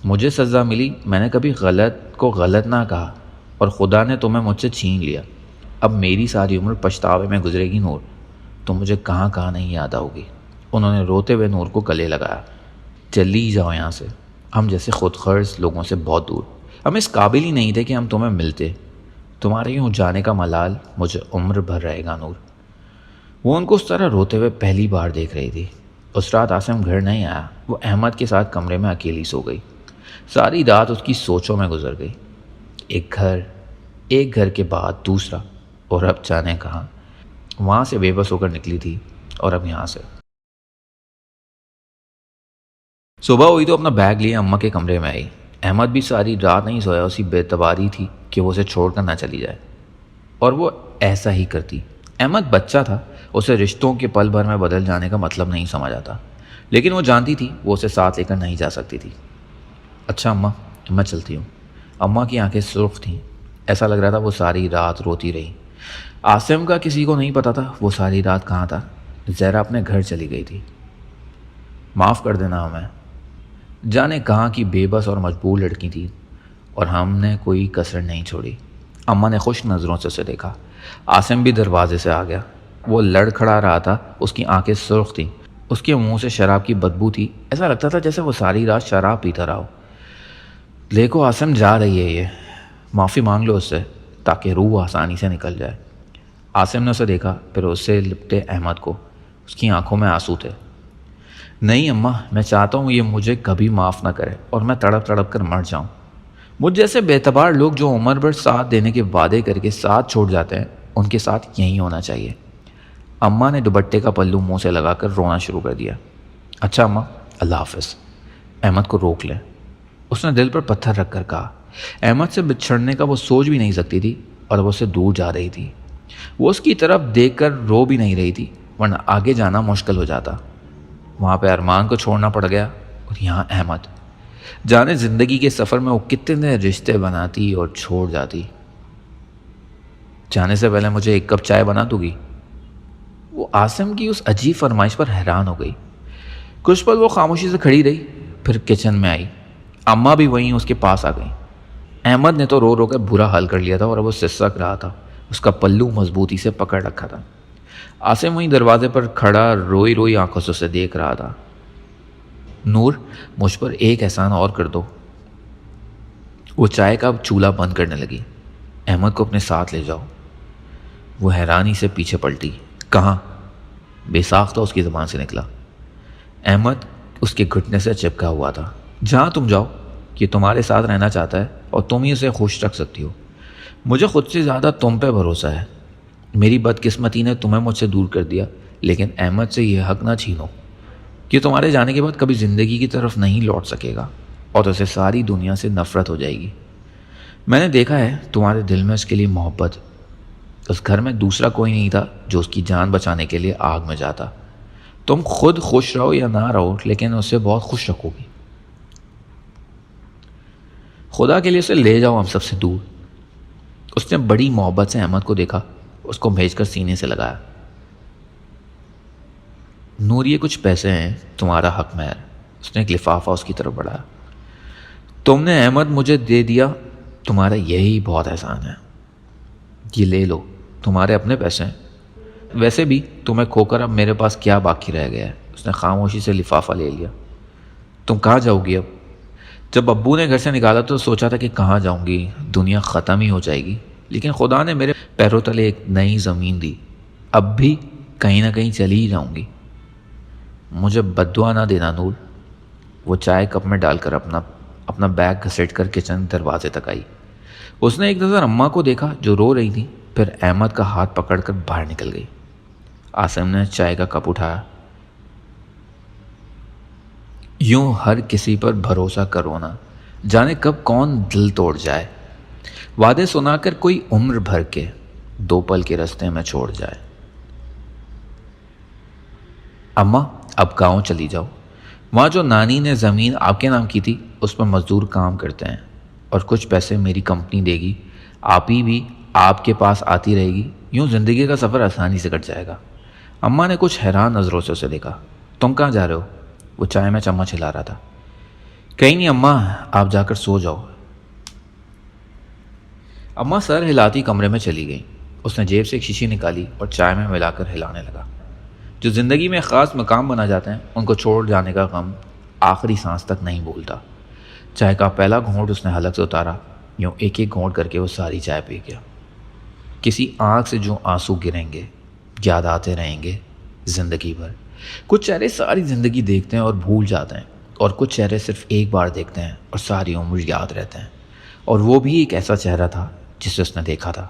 مجھے سزا ملی، میں نے کبھی غلط کو غلط نہ کہا اور خدا نے تمہیں مجھ سے چھین لیا۔ اب میری ساری عمر پچھتاوے میں گزرے گی نور، تو مجھے کہاں کہاں نہیں یاد آؤ گی۔ انہوں نے روتے ہوئے نور کو گلے لگایا۔ چلی جاؤ یہاں سے، ہم جیسے خود غرض لوگوں سے بہت دور، ہم اس قابل ہی نہیں تھے کہ ہم تمہیں ملتے۔ تمہارے یوں جانے کا ملال مجھے عمر بھر رہے گا نور۔ وہ ان کو اس طرح روتے ہوئے پہلی بار دیکھ رہی تھی۔ اس رات عاصم گھر نہیں آیا، وہ احمد کے ساتھ کمرے میں اکیلی سو گئی۔ ساری رات اس کی سوچوں میں گزر گئی، ایک گھر کے بعد دوسرا، اور اب جانے کہاں۔ وہاں سے بے بس ہو کر نکلی تھی اور اب یہاں سے۔ صبح ہوئی تو اپنا بیگ لیے اماں کے کمرے میں آئی۔ احمد بھی ساری رات نہیں سویا، اسی بے اعتباری تھی کہ وہ اسے چھوڑ کر نہ چلی جائے، اور وہ ایسا ہی کرتی۔ احمد بچہ تھا، اسے رشتوں کے پل بھر میں بدل جانے کا مطلب نہیں سمجھ آتا، لیکن وہ جانتی تھی وہ اسے ساتھ لے کر نہیں جا سکتی تھی۔ اچھا اماں، میں چلتی ہوں۔ اماں کی آنکھیں سرخ تھیں، ایسا لگ رہا تھا وہ ساری رات روتی رہی۔ عاصم کا کسی کو نہیں پتا تھا وہ ساری رات کہاں تھا۔ زہرا اپنے گھر چلی گئی تھی۔ معاف کر دینا ہمیں، جانے کہاں کی بے بس اور مجبور لڑکی تھی، اور ہم نے کوئی کسر نہیں چھوڑی۔ اماں نے خوش نظروں سے اسے دیکھا۔ عاصم بھی دروازے سے آ گیا۔ وہ لڑ کھڑا رہا تھا، اس کی آنکھیں سرخ تھیں، اس کے منہ سے شراب کی بدبو تھی، ایسا لگتا تھا جیسے وہ ساری رات شراب پیتا رہا ہو۔ دیکھو عاصم، جا رہی ہے یہ، معافی مانگ لو اس سے تاکہ روح آسانی سے نکل جائے۔ عاصم نے اسے دیکھا، پھر اس سے لپٹے احمد کو، اس کی آنکھوں میں آنسو تھے۔ نہیں اماں، میں چاہتا ہوں یہ مجھے کبھی معاف نہ کرے اور میں تڑپ تڑپ کر مر جاؤں۔ مجھ جیسے بے اعتبار لوگ جو عمر بھر ساتھ دینے کے وعدے کر کے ساتھ چھوڑ جاتے ہیں، ان کے ساتھ یہی ہونا چاہیے۔ اماں نے دوپٹے کا پلو منہ سے لگا کر رونا شروع کر دیا۔ اچھا اماں، اللہ حافظ۔ احمد کو روک لیں، اس نے دل پر پتھر رکھ کر کہا۔ احمد سے بچھڑنے کا وہ سوچ بھی نہیں سکتی تھی، اور وہ اس سے دور جا رہی تھی۔ وہ اس کی طرف دیکھ کر رو بھی نہیں رہی تھی، ورنہ آگے جانا مشکل ہو جاتا۔ وہاں پہ ارمان کو چھوڑنا پڑ گیا، اور یہاں احمد۔ جانے زندگی کے سفر میں وہ کتنے رشتے بناتی اور چھوڑ جاتی۔ جانے سے پہلے مجھے ایک کپ چائے بنا دو گی؟ وہ عاصم کی اس عجیب فرمائش پر حیران ہو گئی۔ کچھ پل وہ خاموشی سے کھڑی رہی، پھر کچن میں آئی۔ اماں بھی وہیں اس کے پاس آ گئیں۔ احمد نے تو رو رو کر برا حال کر لیا تھا، اور وہ سسک رہا تھا، اس کا پلو مضبوطی سے پکڑ رکھا تھا۔ عاصم وہیں دروازے پر کھڑا روئی روئی آنکھوں سے اسے دیکھ رہا تھا۔ نور، مجھ پر ایک احسان اور کر دو۔ وہ چائے کا چولہا بند کرنے لگی۔ احمد کو اپنے ساتھ لے جاؤ۔ وہ حیرانی سے پیچھے پلٹی۔ کہاں؟ بے ساختہ اس کی زبان سے نکلا۔ احمد اس کے گھٹنے سے چپکا ہوا تھا۔ جہاں تم جاؤ، یہ تمہارے ساتھ رہنا چاہتا ہے اور تم ہی اسے خوش رکھ سکتی ہو۔ مجھے خود سے زیادہ تم پہ بھروسہ ہے۔ میری بدقسمتی نے تمہیں مجھ سے دور کر دیا، لیکن احمد سے یہ حق نہ چھینو کہ تمہارے جانے کے بعد کبھی زندگی کی طرف نہیں لوٹ سکے گا، اور اسے ساری دنیا سے نفرت ہو جائے گی۔ میں نے دیکھا ہے تمہارے دل میں اس کے لیے محبت۔ اس گھر میں دوسرا کوئی نہیں تھا جو اس کی جان بچانے کے لیے آگ میں جاتا۔ تم خود خوش رہو یا نہ رہو لیکن اسے بہت خوش رکھو گی. خدا کے لیے اسے لے جاؤ ہم سب سے دور. اس نے بڑی محبت سے احمد کو دیکھا, اس کو بھیج کر سینے سے لگایا. نور یہ کچھ پیسے ہیں, تمہارا حق مہر. اس نے ایک لفافہ اس کی طرف بڑھایا. تم نے احمد مجھے دے دیا, تمہارا یہی بہت احسان ہے. یہ لے لو, تمہارے اپنے پیسے ہیں. ویسے بھی تمہیں کھو کر اب میرے پاس کیا باقی رہ گیا ہے. اس نے خاموشی سے لفافہ لے لیا. تم کہاں جاؤ گی اب؟ جب ابو نے گھر سے نکالا تو سوچا تھا کہ کہاں جاؤں گی, دنیا ختم ہی ہو جائے گی, لیکن خدا نے میرے پیروں تلے ایک نئی زمین دی. اب بھی کہیں نہ کہیں چلی ہی جاؤں گی. مجھے بد دعا نہ دینا نور. وہ چائے کپ میں ڈال کر اپنا بیگ گھسیٹ کر کچن دروازے تک آئی. اس نے ایک نظر اماں کو دیکھا جو رو رہی تھی, پھر احمد کا ہاتھ پکڑ کر باہر نکل گئی. عاصم نے چائے کا کپ اٹھایا. یوں ہر کسی پر بھروسہ کرو نا, جانے کب کون دل توڑ جائے. وعدے سنا کر کوئی عمر بھر کے 2 پل کے راستے میں چھوڑ جائے. اماں اب گاؤں چلی جاؤ. وہاں جو نانی نے زمین آپ کے نام کی تھی اس پر مزدور کام کرتے ہیں, اور کچھ پیسے میری کمپنی دے گی. آپ ہی بھی آپ کے پاس آتی رہے گی. یوں زندگی کا سفر آسانی سے کٹ جائے گا. اماں نے کچھ حیران نظروں سے اسے دیکھا. تم کہاں جا رہے ہو؟ وہ چائے میں چمچ ہلا رہا تھا. کہیں نہیں اماں, آپ جا کر سو جاؤ. اماں سر ہلاتی کمرے میں چلی گئی. اس نے جیب سے ایک شیشی نکالی اور چائے میں ملا کر ہلانے لگا. جو زندگی میں خاص مقام بنا جاتے ہیں ان کو چھوڑ جانے کا غم آخری سانس تک نہیں بھولتا. چائے کا پہلا گھونٹ اس نے حلق سے اتارا. یوں ایک ایک گھونٹ کر کے وہ ساری چائے پی گیا. کسی آنکھ سے جو آنسو گریں گے, یاد آتے رہیں گے زندگی بھر. کچھ چہرے ساری زندگی دیکھتے ہیں اور بھول جاتے ہیں, اور کچھ چہرے صرف ایک بار دیکھتے ہیں اور ساری عمر یاد رہتے ہیں. اور وہ بھی ایک ایسا چہرہ تھا جسے اس نے دیکھا تھا.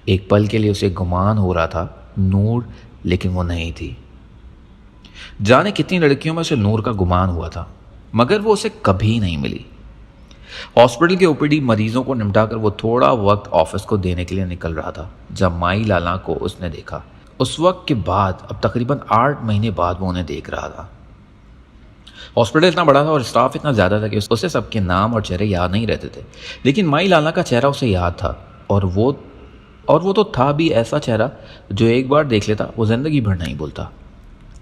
ایک پل کے لیے اسے گمان ہو رہا تھا نور, لیکن وہ نہیں تھی. جانے کتنی لڑکیوں میں اسے نور کا گمان ہوا تھا, مگر وہ اسے کبھی نہیں ملی. ہاسپٹل کے اوپیڈی مریضوں کو نمٹا کر وہ تھوڑا وقت آفس کو دینے کے لیے نکل رہا تھا جب مائی لالا کو اس نے دیکھا. اس وقت کے بعد اب تقریباً 8 مہینے بعد وہ انہیں دیکھ رہا تھا. ہاسپٹل اتنا بڑا تھا اور اسٹاف اتنا زیادہ تھا کہ اسے سب کے نام اور چہرے یاد نہیں رہتے تھے, لیکن مائی لالا کا چہرہ اسے یاد تھا. اور وہ تو تھا بھی ایسا چہرہ جو ایک بار دیکھ لیتا وہ زندگی بھر نہیں بھولتا.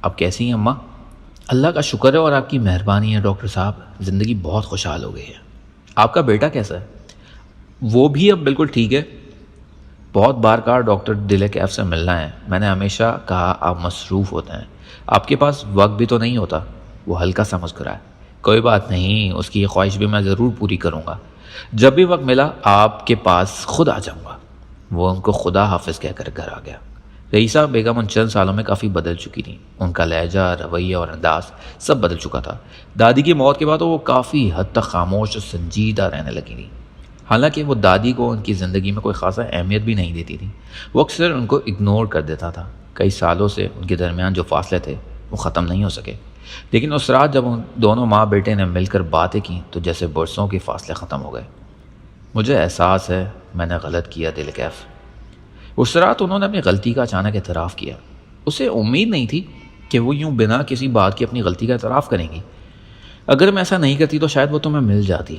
اب کیسی ہیں اماں؟ اللہ کا شکر ہے اور آپ کی مہربانی ہے ڈاکٹر صاحب, زندگی بہت خوشحال ہو گئی ہے. آپ کا بیٹا کیسا ہے؟ وہ بھی اب بالکل ٹھیک ہے. بہت بار کہا ڈاکٹر دل کیف سے ملنا ہے. میں نے ہمیشہ کہا آپ مصروف ہوتے ہیں, آپ کے پاس وقت بھی تو نہیں ہوتا. وہ ہلکا سا مسکرایا. کوئی بات نہیں, اس کی یہ خواہش بھی میں ضرور پوری کروں گا. جب بھی وقت ملا آپ کے پاس خود آ جاؤں گا. وہ ان کو خدا حافظ کہہ کر گھر آ گیا. رئیسہ بیگم ان چند سالوں میں کافی بدل چکی تھیں. ان کا لہجہ, رویہ اور انداز سب بدل چکا تھا. دادی کی موت کے بعد وہ کافی حد تک خاموش اور سنجیدہ رہنے لگی تھیں. حالانکہ وہ دادی کو ان کی زندگی میں کوئی خاصا اہمیت بھی نہیں دیتی تھی. وہ اکثر ان کو اگنور کر دیتا تھا. کئی سالوں سے ان کے درمیان جو فاصلے تھے وہ ختم نہیں ہو سکے, لیکن اس رات جب ان دونوں ماں بیٹے نے مل کر باتیں کیں تو جیسے برسوں کے فاصلے ختم ہو گئے. مجھے احساس ہے میں نے غلط کیا دل کیف. اس رات انہوں نے اپنی غلطی کا اچانک اعتراف کیا. اسے امید نہیں تھی کہ وہ یوں بنا کسی بات کی اپنی غلطی کا اعتراف کریں گی. اگر میں ایسا نہیں کرتی تو شاید وہ تمہیں مل جاتی.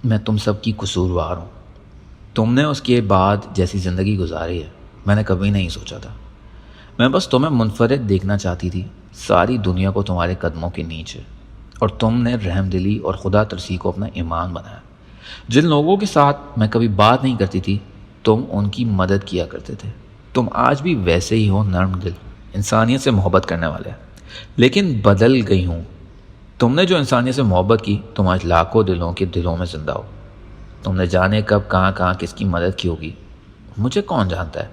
میں تم سب کی قصوروار ہوں. تم نے اس کے بعد جیسی زندگی گزاری ہے میں نے کبھی نہیں سوچا تھا. میں بس تمہیں منفرد دیکھنا چاہتی تھی, ساری دنیا کو تمہارے قدموں کے نیچے. اور تم نے رحم دلی اور خدا ترسی کو اپنا ایمان بنایا. جن لوگوں کے ساتھ میں کبھی بات نہیں کرتی تھی تم ان کی مدد کیا کرتے تھے. تم آج بھی ویسے ہی ہو, نرم دل, انسانیت سے محبت کرنے والے, لیکن بدل گئی ہوں. تم نے جو انسانیت سے محبت کی تم آج لاکھوں دلوں کے دلوں میں زندہ ہو. تم نے جانے کب کہاں کس کی مدد کی ہوگی, مجھے کون جانتا ہے.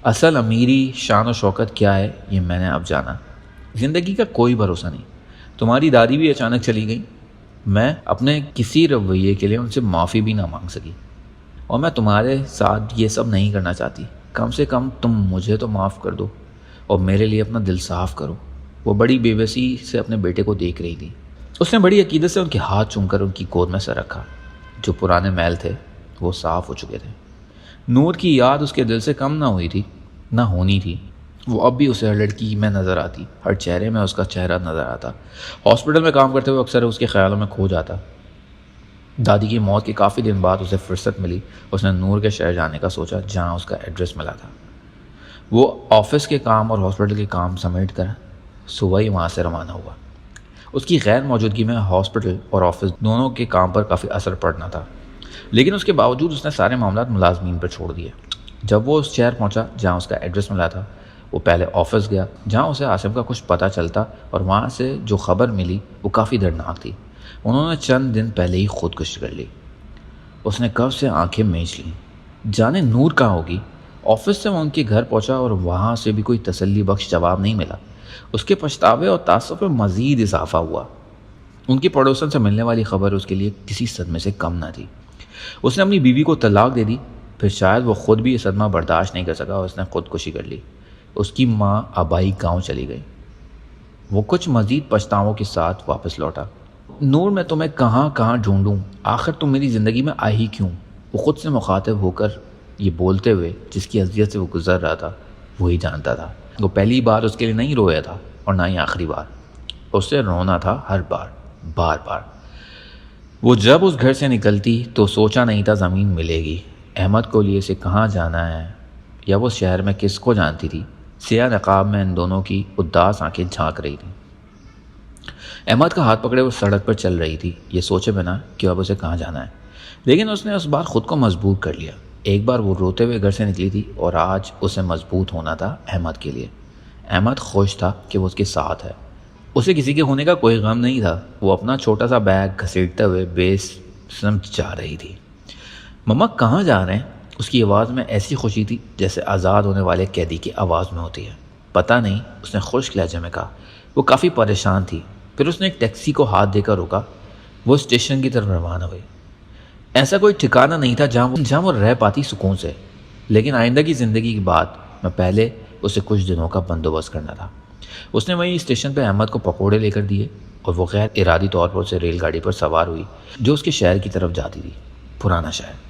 اصل امیری, شان و شوکت کیا ہے یہ میں نے اب جانا. زندگی کا کوئی بھروسہ نہیں. تمہاری دادی بھی اچانک چلی گئی. میں اپنے کسی رویے کے لیے ان سے معافی بھی نہ مانگ سکی, اور میں تمہارے ساتھ یہ سب نہیں کرنا چاہتی. کم سے کم تم مجھے تو معاف کر دو اور میرے لیے اپنا دل صاف کرو. وہ بڑی بے بسی سے اپنے بیٹے کو دیکھ رہی تھی. اس نے بڑی عقیدت سے ان کے ہاتھ چوم کر ان کی گود میں سر رکھا. جو پرانے میل تھے وہ صاف ہو چکے تھے. نور کی یاد اس کے دل سے کم نہ ہوئی تھی, نہ ہونی تھی. وہ اب بھی اسے ہر لڑکی میں نظر آتی، ہر چہرے میں اس کا چہرہ نظر آتا۔ ہاسپٹل میں کام کرتے ہوئے اکثر اس کے خیالوں میں کھو جاتا۔ دادی کی موت کے کافی دن بعد اسے فرصت ملی، اس نے نور کے شہر جانے کا سوچا جہاں اس کا ایڈریس ملا تھا۔ وہ آفس کے کام اور ہاسپٹل کے کام سمیٹ کر صبح ہی وہاں سے روانہ ہوا۔ اس کی غیر موجودگی میں ہاسپٹل اور آفس دونوں کے کام پر کافی اثر پڑنا تھا، لیکن اس کے باوجود اس نے سارے معاملات ملازمین پر چھوڑ دیے۔ جب وہ اس شہر پہنچا جہاں اس کا ایڈریس ملا تھا، وہ پہلے آفس گیا جہاں اسے عاصم کا کچھ پتہ چلتا، اور وہاں سے جو خبر ملی وہ کافی دردناک تھی۔ انہوں نے چند دن پہلے ہی خودکشی کر لی۔ اس نے کب سے آنکھیں میچ لیں، جانے نور کہاں ہوگی۔ آفس سے وہ ان کے گھر پہنچا اور وہاں سے بھی کوئی تسلی بخش جواب نہیں ملا۔ اس کے پچھتاوے اور تعصب میں مزید اضافہ ہوا۔ ان کی پڑوسن سے ملنے والی خبر اس کے لیے کسی صدمے سے کم نہ تھی۔ اس نے اپنی بیوی کو طلاق دے دی، پھر شاید وہ خود بھی یہ صدمہ برداشت نہیں کر سکا اور اس نے خودکشی کر لی۔ اس کی ماں آبائی گاؤں چلی گئی۔ وہ کچھ مزید پچھتاووں کے ساتھ واپس لوٹا۔ نور، میں تمہیں کہاں کہاں ڈھونڈوں، آخر تم میری زندگی میں آئی ہی کیوں؟ وہ خود سے مخاطب ہو کر یہ بولتے ہوئے جس کی اذیت سے وہ گزر رہا تھا وہی جانتا تھا۔ وہ پہلی بار اس کے لیے نہیں رویا تھا اور نہ ہی آخری بار۔ اس سے رونا تھا ہر بار، بار بار۔ وہ جب اس گھر سے نکلتی تو سوچا نہیں تھا زمین ملے گی۔ احمد کو لیے اسے کہاں جانا ہے، یا وہ شہر میں کس کو جانتی تھی؟ سیاہ نقاب میں ان دونوں کی اداس آنکھیں جھانک رہی تھیں۔ احمد کا ہاتھ پکڑے وہ سڑک پر چل رہی تھی، یہ سوچے بنا کہ اب اسے کہاں جانا ہے، لیکن اس نے اس بار خود کو مضبوط کر لیا۔ ایک بار وہ روتے ہوئے گھر سے نکلی تھی اور آج اسے مضبوط ہونا تھا احمد کے لیے۔ احمد خوش تھا کہ وہ اس کے ساتھ ہے، اسے کسی کے ہونے کا کوئی غم نہیں تھا۔ وہ اپنا چھوٹا سا بیگ گھسیٹتے ہوئے بے سمت جا رہی تھی۔ مما کہاں جا رہے ہیں؟ اس کی آواز میں ایسی خوشی تھی جیسے آزاد ہونے والے قیدی کی آواز میں ہوتی ہے۔ پتہ نہیں، اس نے خشک لہجے میں کہا۔ وہ کافی پریشان تھی۔ پھر اس نے ایک ٹیکسی کو ہاتھ دے کر روکا۔ وہ اسٹیشن کی طرف روانہ ہوئی۔ ایسا کوئی ٹھکانہ نہیں تھا جہاں وہ رہ پاتی سکون سے، لیکن آئندہ کی زندگی کی بات میں پہلے اسے کچھ دنوں کا بندوبست کرنا تھا۔ اس نے وہیں اسٹیشن پہ احمد کو پکوڑے لے کر دیے اور وہ غیر ارادی طور پر اسے ریل گاڑی پر سوار ہوئی جو اس کے شہر کی طرف جاتی تھی، پرانا شہر۔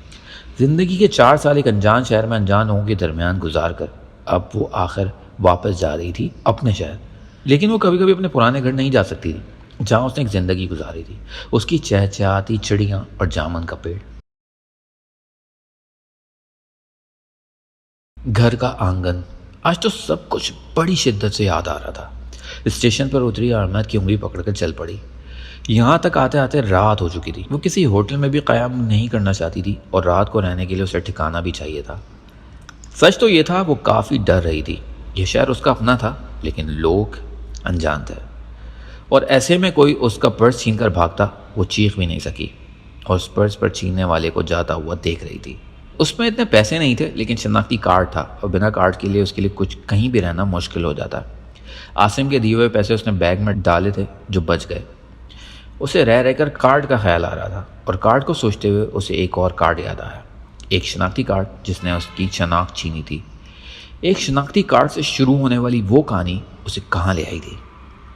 زندگی کے 4 سال ایک انجان شہر میں انجان لوگوں کے درمیان گزار کر اب وہ آخر واپس جا رہی تھی اپنے شہر، لیکن وہ کبھی کبھی اپنے پرانے گھر نہیں جا سکتی تھی جہاں اس نے ایک زندگی گزاری تھی، اس کی چہچہاتی چڑیاں اور جامن کا پیڑ۔ گھر کا آنگن آج تو سب کچھ بڑی شدت سے یاد آ رہا تھا۔ اسٹیشن پر اتری اور احمد کی انگلی پکڑ کر چل پڑی۔ یہاں تک آتے آتے رات ہو چکی تھی۔ وہ کسی ہوٹل میں بھی قیام نہیں کرنا چاہتی تھی اور رات کو رہنے کے لیے اسے ٹھکانہ بھی چاہیے تھا۔ سچ تو یہ تھا وہ کافی ڈر رہی تھی۔ یہ شہر اس کا اپنا تھا لیکن لوگ انجان تھے، اور ایسے میں کوئی اس کا پرس چھین کر بھاگتا وہ چیخ بھی نہیں سکی، اور اس پرس پر چھیننے والے کو جاتا ہوا دیکھ رہی تھی۔ اس میں اتنے پیسے نہیں تھے لیکن شناختی کارڈ تھا، اور بنا کارڈ کے لیے اس کے لیے کچھ کہیں بھی رہنا مشکل ہو جاتا۔ عاصم کے دیے ہوئے پیسے اس نے بیگ میں ڈالے تھے جو بچ گئے۔ اسے رہ کر کارڈ کا خیال آ رہا تھا، اور کارڈ کو سوچتے ہوئے اسے ایک اور کارڈ یاد آیا، ایک شناختی کارڈ جس نے اس کی شناخت چھینی تھی۔ ایک شناختی کارڈ سے شروع ہونے والی وہ کہانی اسے کہاں لے آئی تھی؟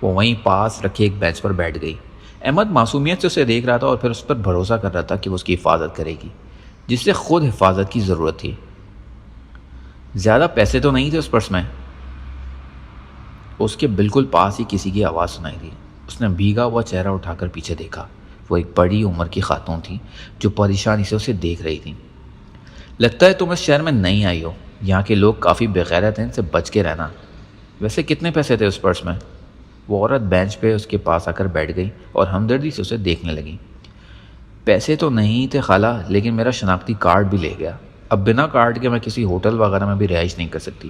وہ وہیں پاس رکھے ایک بینچ پر بیٹھ گئی۔ احمد معصومیت سے اسے دیکھ رہا تھا اور پھر اس پر بھروسہ کر رہا تھا کہ وہ اس کی حفاظت کرے گی، جس سے خود حفاظت کی ضرورت تھی۔ زیادہ پیسے تو نہیں تھے اس پرس میں۔ اس کے بالکل پاس ہی کسی کی آواز سنائی دی۔ اس نے بھیگا ہوا چہرہ اٹھا کر پیچھے دیکھا۔ وہ ایک بڑی عمر کی خاتون تھی جو پریشانی سے اسے دیکھ رہی تھی۔ لگتا ہے تم اس شہر میں نہیں آئی ہو، یہاں کے لوگ کافی بغیرت ہیں، ان سے بچ کے رہنا۔ ویسے کتنے پیسے تھے اس پرس میں؟ وہ عورت بینچ پہ اس کے پاس آ کر بیٹھ گئی اور ہمدردی سے اسے دیکھنے لگی۔ پیسے تو نہیں تھے خالہ، لیکن میرا شناختی کارڈ بھی لے گیا۔ اب بنا کارڈ کے میں کسی ہوٹل وغیرہ میں بھی رہائش نہیں کر سکتی،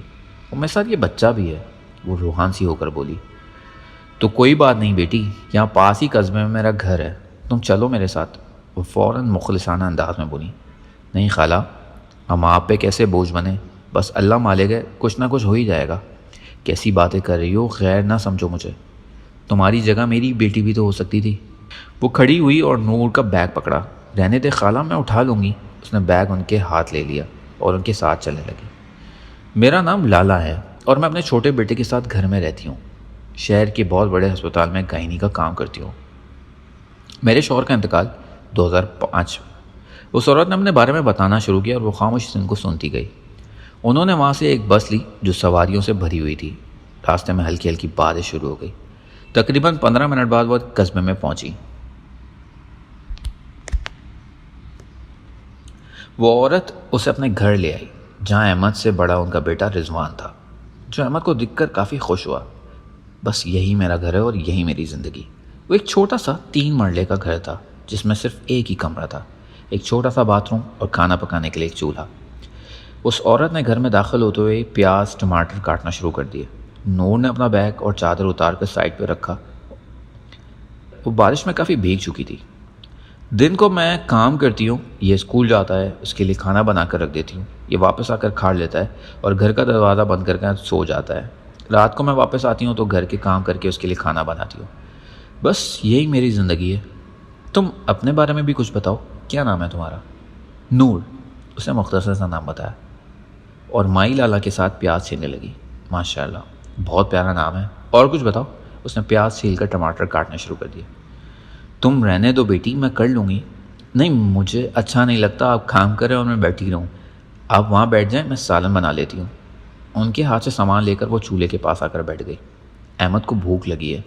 اور میرے ساتھ یہ بچہ بھی ہے، وہ روحان سی ہو کر بولی۔ تو کوئی بات نہیں بیٹی، یہاں پاس ہی قصبے میں میرا گھر ہے، تم چلو میرے ساتھ۔ وہ فوراً مخلصانہ انداز میں بولی۔ نہیں خالہ، ہم آپ پہ کیسے بوجھ بنے، بس اللہ مالک ہے، کچھ نہ کچھ ہو ہی جائے گا۔ کیسی باتیں کر رہی ہو، غیر نہ سمجھو مجھے، تمہاری جگہ میری بیٹی بھی تو ہو سکتی تھی۔ وہ کھڑی ہوئی اور نور کا بیگ پکڑا۔ رہنے دے خالہ، میں اٹھا لوں گی۔ اس نے بیگ ان کے ہاتھ لے لیا اور ان کے ساتھ چلنے لگی۔ میرا نام لالا ہے اور میں اپنے چھوٹے بیٹے کے ساتھ گھر میں رہتی ہوں، شہر کے بہت بڑے ہسپتال میں گائنی کا کام کرتی ہوں۔ میرے شوہر کا انتقال 2005۔ اس عورت نے اپنے بارے میں بتانا شروع کیا اور وہ خاموشی سے ان کو سنتی گئی۔ انہوں نے وہاں سے ایک بس لی جو سواریوں سے بھری ہوئی تھی۔ راستے میں ہلکی ہلکی بارش شروع ہو گئی۔ تقریباً 15 منٹ بعد وہ قصبے میں پہنچی۔ وہ عورت اسے اپنے گھر لے آئی جہاں احمد سے بڑا ان کا بیٹا رضوان تھا، جو احمد کو دیکھ کر کافی خوش ہوا۔ بس یہی میرا گھر ہے اور یہی میری زندگی۔ وہ ایک چھوٹا سا 3 مرلے کا گھر تھا جس میں صرف ایک ہی کمرہ تھا، ایک چھوٹا سا باتھ روم اور کھانا پکانے کے لیے ایک چولہا۔ اس عورت نے گھر میں داخل ہوتے ہوئے پیاز ٹماٹر کاٹنا شروع کر دیے۔ نور نے اپنا بیگ اور چادر اتار کر سائڈ پہ رکھا۔ وہ بارش میں کافی بھیگ چکی تھی۔ دن کو میں کام کرتی ہوں، یہ اسکول جاتا ہے، اس کے لیے کھانا بنا کر رکھ دیتی ہوں، یہ واپس آ کر کھا لیتا ہے اور گھر کا دروازہ بند کر کے سو جاتا ہے۔ رات کو میں واپس آتی ہوں تو گھر کے کام کر کے اس کے لیے کھانا بناتی ہوں۔ بس یہی میری زندگی ہے۔ تم اپنے بارے میں بھی کچھ بتاؤ، کیا نام ہے تمہارا؟ نور، اسے مختصر سا نام بتایا اور مائی لالا کے ساتھ پیاز چھیلنے لگی۔ ماشاء اللہ، بہت پیارا نام ہے، اور کچھ بتاؤ۔ اس نے پیاز چھیل کر ٹماٹر کاٹنے شروع کر دیے۔ تم رہنے دو بیٹی، میں کر لوں گی۔ نہیں، مجھے اچھا نہیں لگتا آپ کام کریں اور میں بیٹھی رہوں۔ آپ وہاں بیٹھ جائیں، میں سالن بنا لیتی ہوں۔ ان کے ہاتھ سے سامان لے کر وہ چولہے کے پاس آ کر بیٹھ گئی۔ احمد کو بھوک لگی ہے۔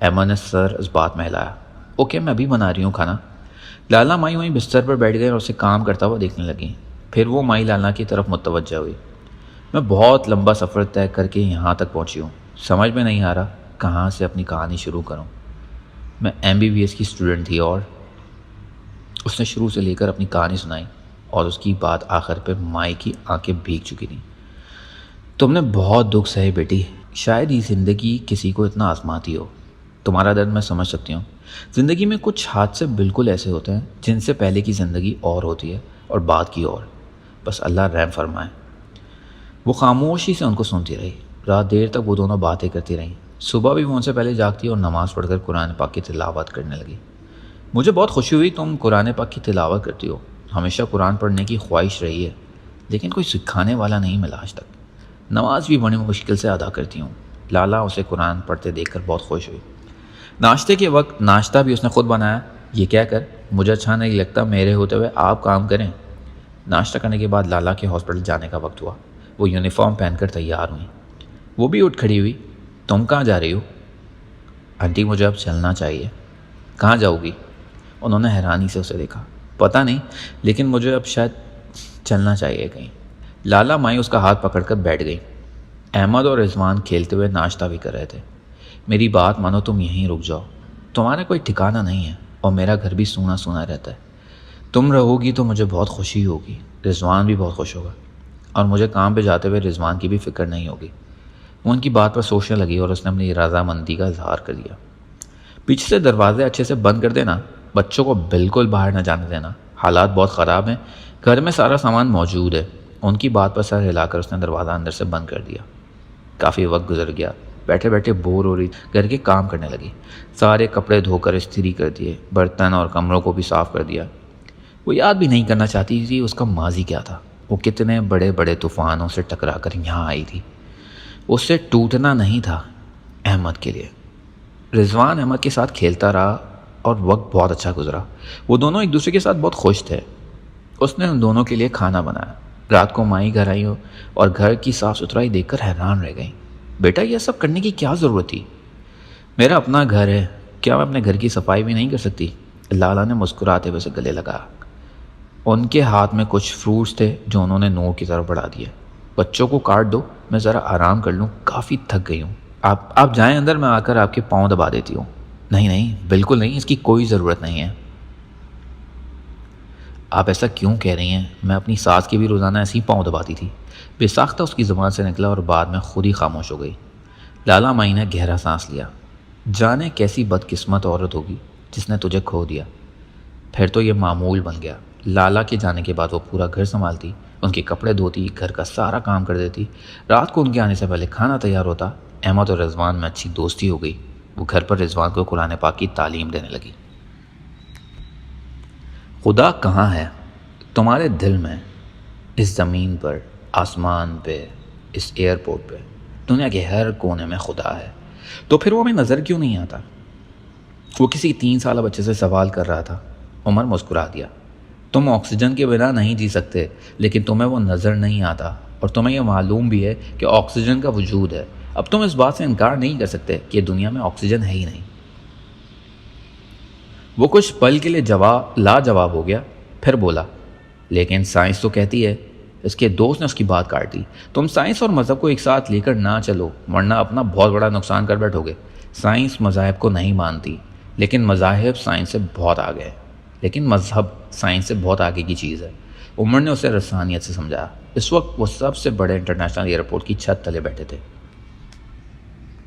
احمد نے سر اس بات میں ہلایا۔ اوکے، میں بھی بنا رہی ہوں کھانا۔ لالا مائی وہیں بستر پر بیٹھ گئے اور اسے کام کرتا ہوا دیکھنے لگیں۔ پھر وہ مائی لالا کی طرف متوجہ ہوئی۔ میں بہت لمبا سفر طے کر کے یہاں تک پہنچی ہوں، سمجھ میں نہیں آ رہا کہاں سے اپنی کہانی شروع کروں۔ میں MBBS کی اسٹوڈنٹ تھی اور اس نے شروع سے لے کر اپنی کہانی سنائی اور اس کی بات آخر پہ مائی کی آنکھیں بھیگ چکی تھیں۔ تم نے بہت دکھ سہے بیٹی، شاید یہ زندگی کسی کو اتنا آزماتی ہو۔ تمہارا درد میں سمجھ سکتی ہوں۔ زندگی میں کچھ حادثے بالکل ایسے ہوتے ہیں جن سے پہلے کی زندگی اور ہوتی ہے اور بعد کی اور۔ بس اللہ رحم فرمائے۔ وہ خاموشی سے ان کو سنتی رہی۔ رات دیر تک وہ دونوں باتیں کرتی رہیں۔ صبح بھی وہ ان سے پہلے جاگتی اور نماز پڑھ کر قرآن پاک کی تلاوت کرنے لگی۔ مجھے بہت خوشی ہوئی تم قرآن پاک کی تلاوت کرتی ہو۔ ہمیشہ قرآن پڑھنے کی خواہش رہی ہے لیکن کوئی سکھانے والا نہیں ملا آج تک۔ نماز بھی بڑی مشکل سے ادا کرتی ہوں۔ لالا اسے قرآن پڑھتے دیکھ کر بہت خوش ہوئی۔ ناشتے کے وقت ناشتہ بھی اس نے خود بنایا، یہ کہہ کر مجھے اچھا نہیں لگتا میرے ہوتے ہوئے آپ کام کریں۔ ناشتہ کرنے کے بعد لالا کے ہاسپٹل جانے کا وقت ہوا۔ وہ یونیفارم پہن کر تیار ہوئیں۔ وہ بھی اٹھ کھڑی ہوئی۔ تم کہاں جا رہی ہو؟ آنٹی مجھے اب چلنا چاہیے۔ کہاں جاؤ گی؟ انہوں نے حیرانی سے اسے دیکھا۔ پتہ نہیں، لیکن مجھے اب شاید چلنا چاہیے کہیں۔ لالا مائی اس کا ہاتھ پکڑ کر بیٹھ گئی۔ احمد اور رضوان کھیلتے ہوئے ناشتہ بھی کر رہے تھے۔ میری بات مانو، تم یہیں رک جاؤ، تمہارا کوئی ٹھکانہ نہیں ہے اور میرا گھر بھی سونا سونا رہتا ہے۔ تم رہو گی تو مجھے بہت خوشی ہوگی، رضوان بھی بہت خوش ہوگا، اور مجھے کام پہ جاتے ہوئے رضوان کی بھی فکر نہیں ہوگی۔ وہ ان کی بات پر سوچنے لگی اور اس نے اپنی رضامندی کا اظہار کر دیا۔ پیچھے سے دروازے اچھے سے بند کر دینا، بچوں کو بالکل باہر نہ جانے دینا، حالات بہت خراب ہیں، گھر میں سارا سامان موجود ہے۔ ان کی بات پر سر ہلا کر اس نے دروازہ اندر سے بند کر دیا۔ کافی وقت گزر گیا۔ بیٹھے بیٹھے بور ہو رہی، گھر کے کام کرنے لگی۔ سارے کپڑے دھو کر استری کر دیے، برتن اور کمروں کو بھی صاف کر دیا۔ وہ یاد بھی نہیں کرنا چاہتی تھی اس کا ماضی کیا تھا، وہ کتنے بڑے بڑے طوفانوں سے ٹکرا کر یہاں آئی تھی۔ اس سے ٹوٹنا نہیں تھا احمد کے لیے۔ رضوان احمد کے ساتھ کھیلتا رہا اور وقت بہت اچھا گزرا۔ وہ دونوں ایک دوسرے کے ساتھ بہت خوش تھے۔ اس نے ان دونوں کے لیے کھانا بنایا۔ رات کو مائی گھر آئی اور گھر کی صاف ستھرائی دیکھ کر حیران رہ گئی۔ بیٹا، یہ سب کرنے کی کیا ضرورت تھی؟ میرا اپنا گھر ہے، کیا میں اپنے گھر کی صفائی بھی نہیں کر سکتی؟ لالا نے مسکراتے ہوئے اسے گلے لگایا۔ ان کے ہاتھ میں کچھ فروٹس تھے جو انہوں نے نور کی طرف بڑھا دیے۔ بچوں کو کاٹ دو، میں ذرا آرام کر لوں، کافی تھک گئی ہوں۔ آپ جائیں اندر، میں آ کر آپ کے پاؤں دبا دیتی ہوں۔ نہیں نہیں، بالکل نہیں، اس کی کوئی ضرورت نہیں ہے۔ آپ ایسا کیوں کہہ رہی ہیں؟ میں اپنی ساس کی بھی روزانہ ایسے ہی پاؤں دباتی تھی۔ بے ساختہ اس کی زبان سے نکلا اور بعد میں خود ہی خاموش ہو گئی۔ لالا مائی نے گہرا سانس لیا۔ جانے کیسی بدقسمت عورت ہوگی جس نے تجھے کھو دیا۔ پھر تو یہ معمول بن گیا۔ لالا کے جانے کے بعد وہ پورا گھر سنبھالتی، ان کے کپڑے دھوتی، گھر کا سارا کام کر دیتی۔ رات کو ان کے آنے سے پہلے کھانا تیار ہوتا۔ احمد اور رضوان میں اچھی دوستی ہو گئی۔ وہ گھر پر رضوان کو قرآن پاک کی تعلیم دینے لگی۔ خدا کہاں ہے؟ تمہارے دل میں، اس زمین پر، آسمان پہ، اس ایئرپورٹ پہ، دنیا کے ہر کونے میں خدا ہے۔ تو پھر وہ ہمیں نظر کیوں نہیں آتا؟ وہ کسی 3 سالہ بچے سے سوال کر رہا تھا۔ عمر مسکرا دیا۔ تم آکسیجن کے بنا نہیں جی سکتے، لیکن تمہیں وہ نظر نہیں آتا۔ اور تمہیں یہ معلوم بھی ہے کہ آکسیجن کا وجود ہے. اب تم اس بات سے انکار نہیں کر سکتے کہ دنیا میں آکسیجن ہے ہی نہیں. وہ کچھ پل کے لیے لاجواب ہو گیا، پھر بولا، لیکن سائنس تو کہتی ہے. اس کے دوست نے اس کی بات کاٹ دی. تم سائنس اور مذہب کو ایک ساتھ لے کر نہ چلو، ورنہ اپنا بہت بڑا نقصان کر بیٹھو گے. سائنس مذاہب کو نہیں مانتی، لیکن مذاہب سائنس سے بہت آگے ہے. لیکن مذہب سائنس سے بہت آگے کی چیز ہے. عمر نے اسے رسانیت سے سمجھایا. اس وقت وہ سب سے بڑے انٹرنیشنل ایئرپورٹ کی چھت تلے بیٹھے تھے.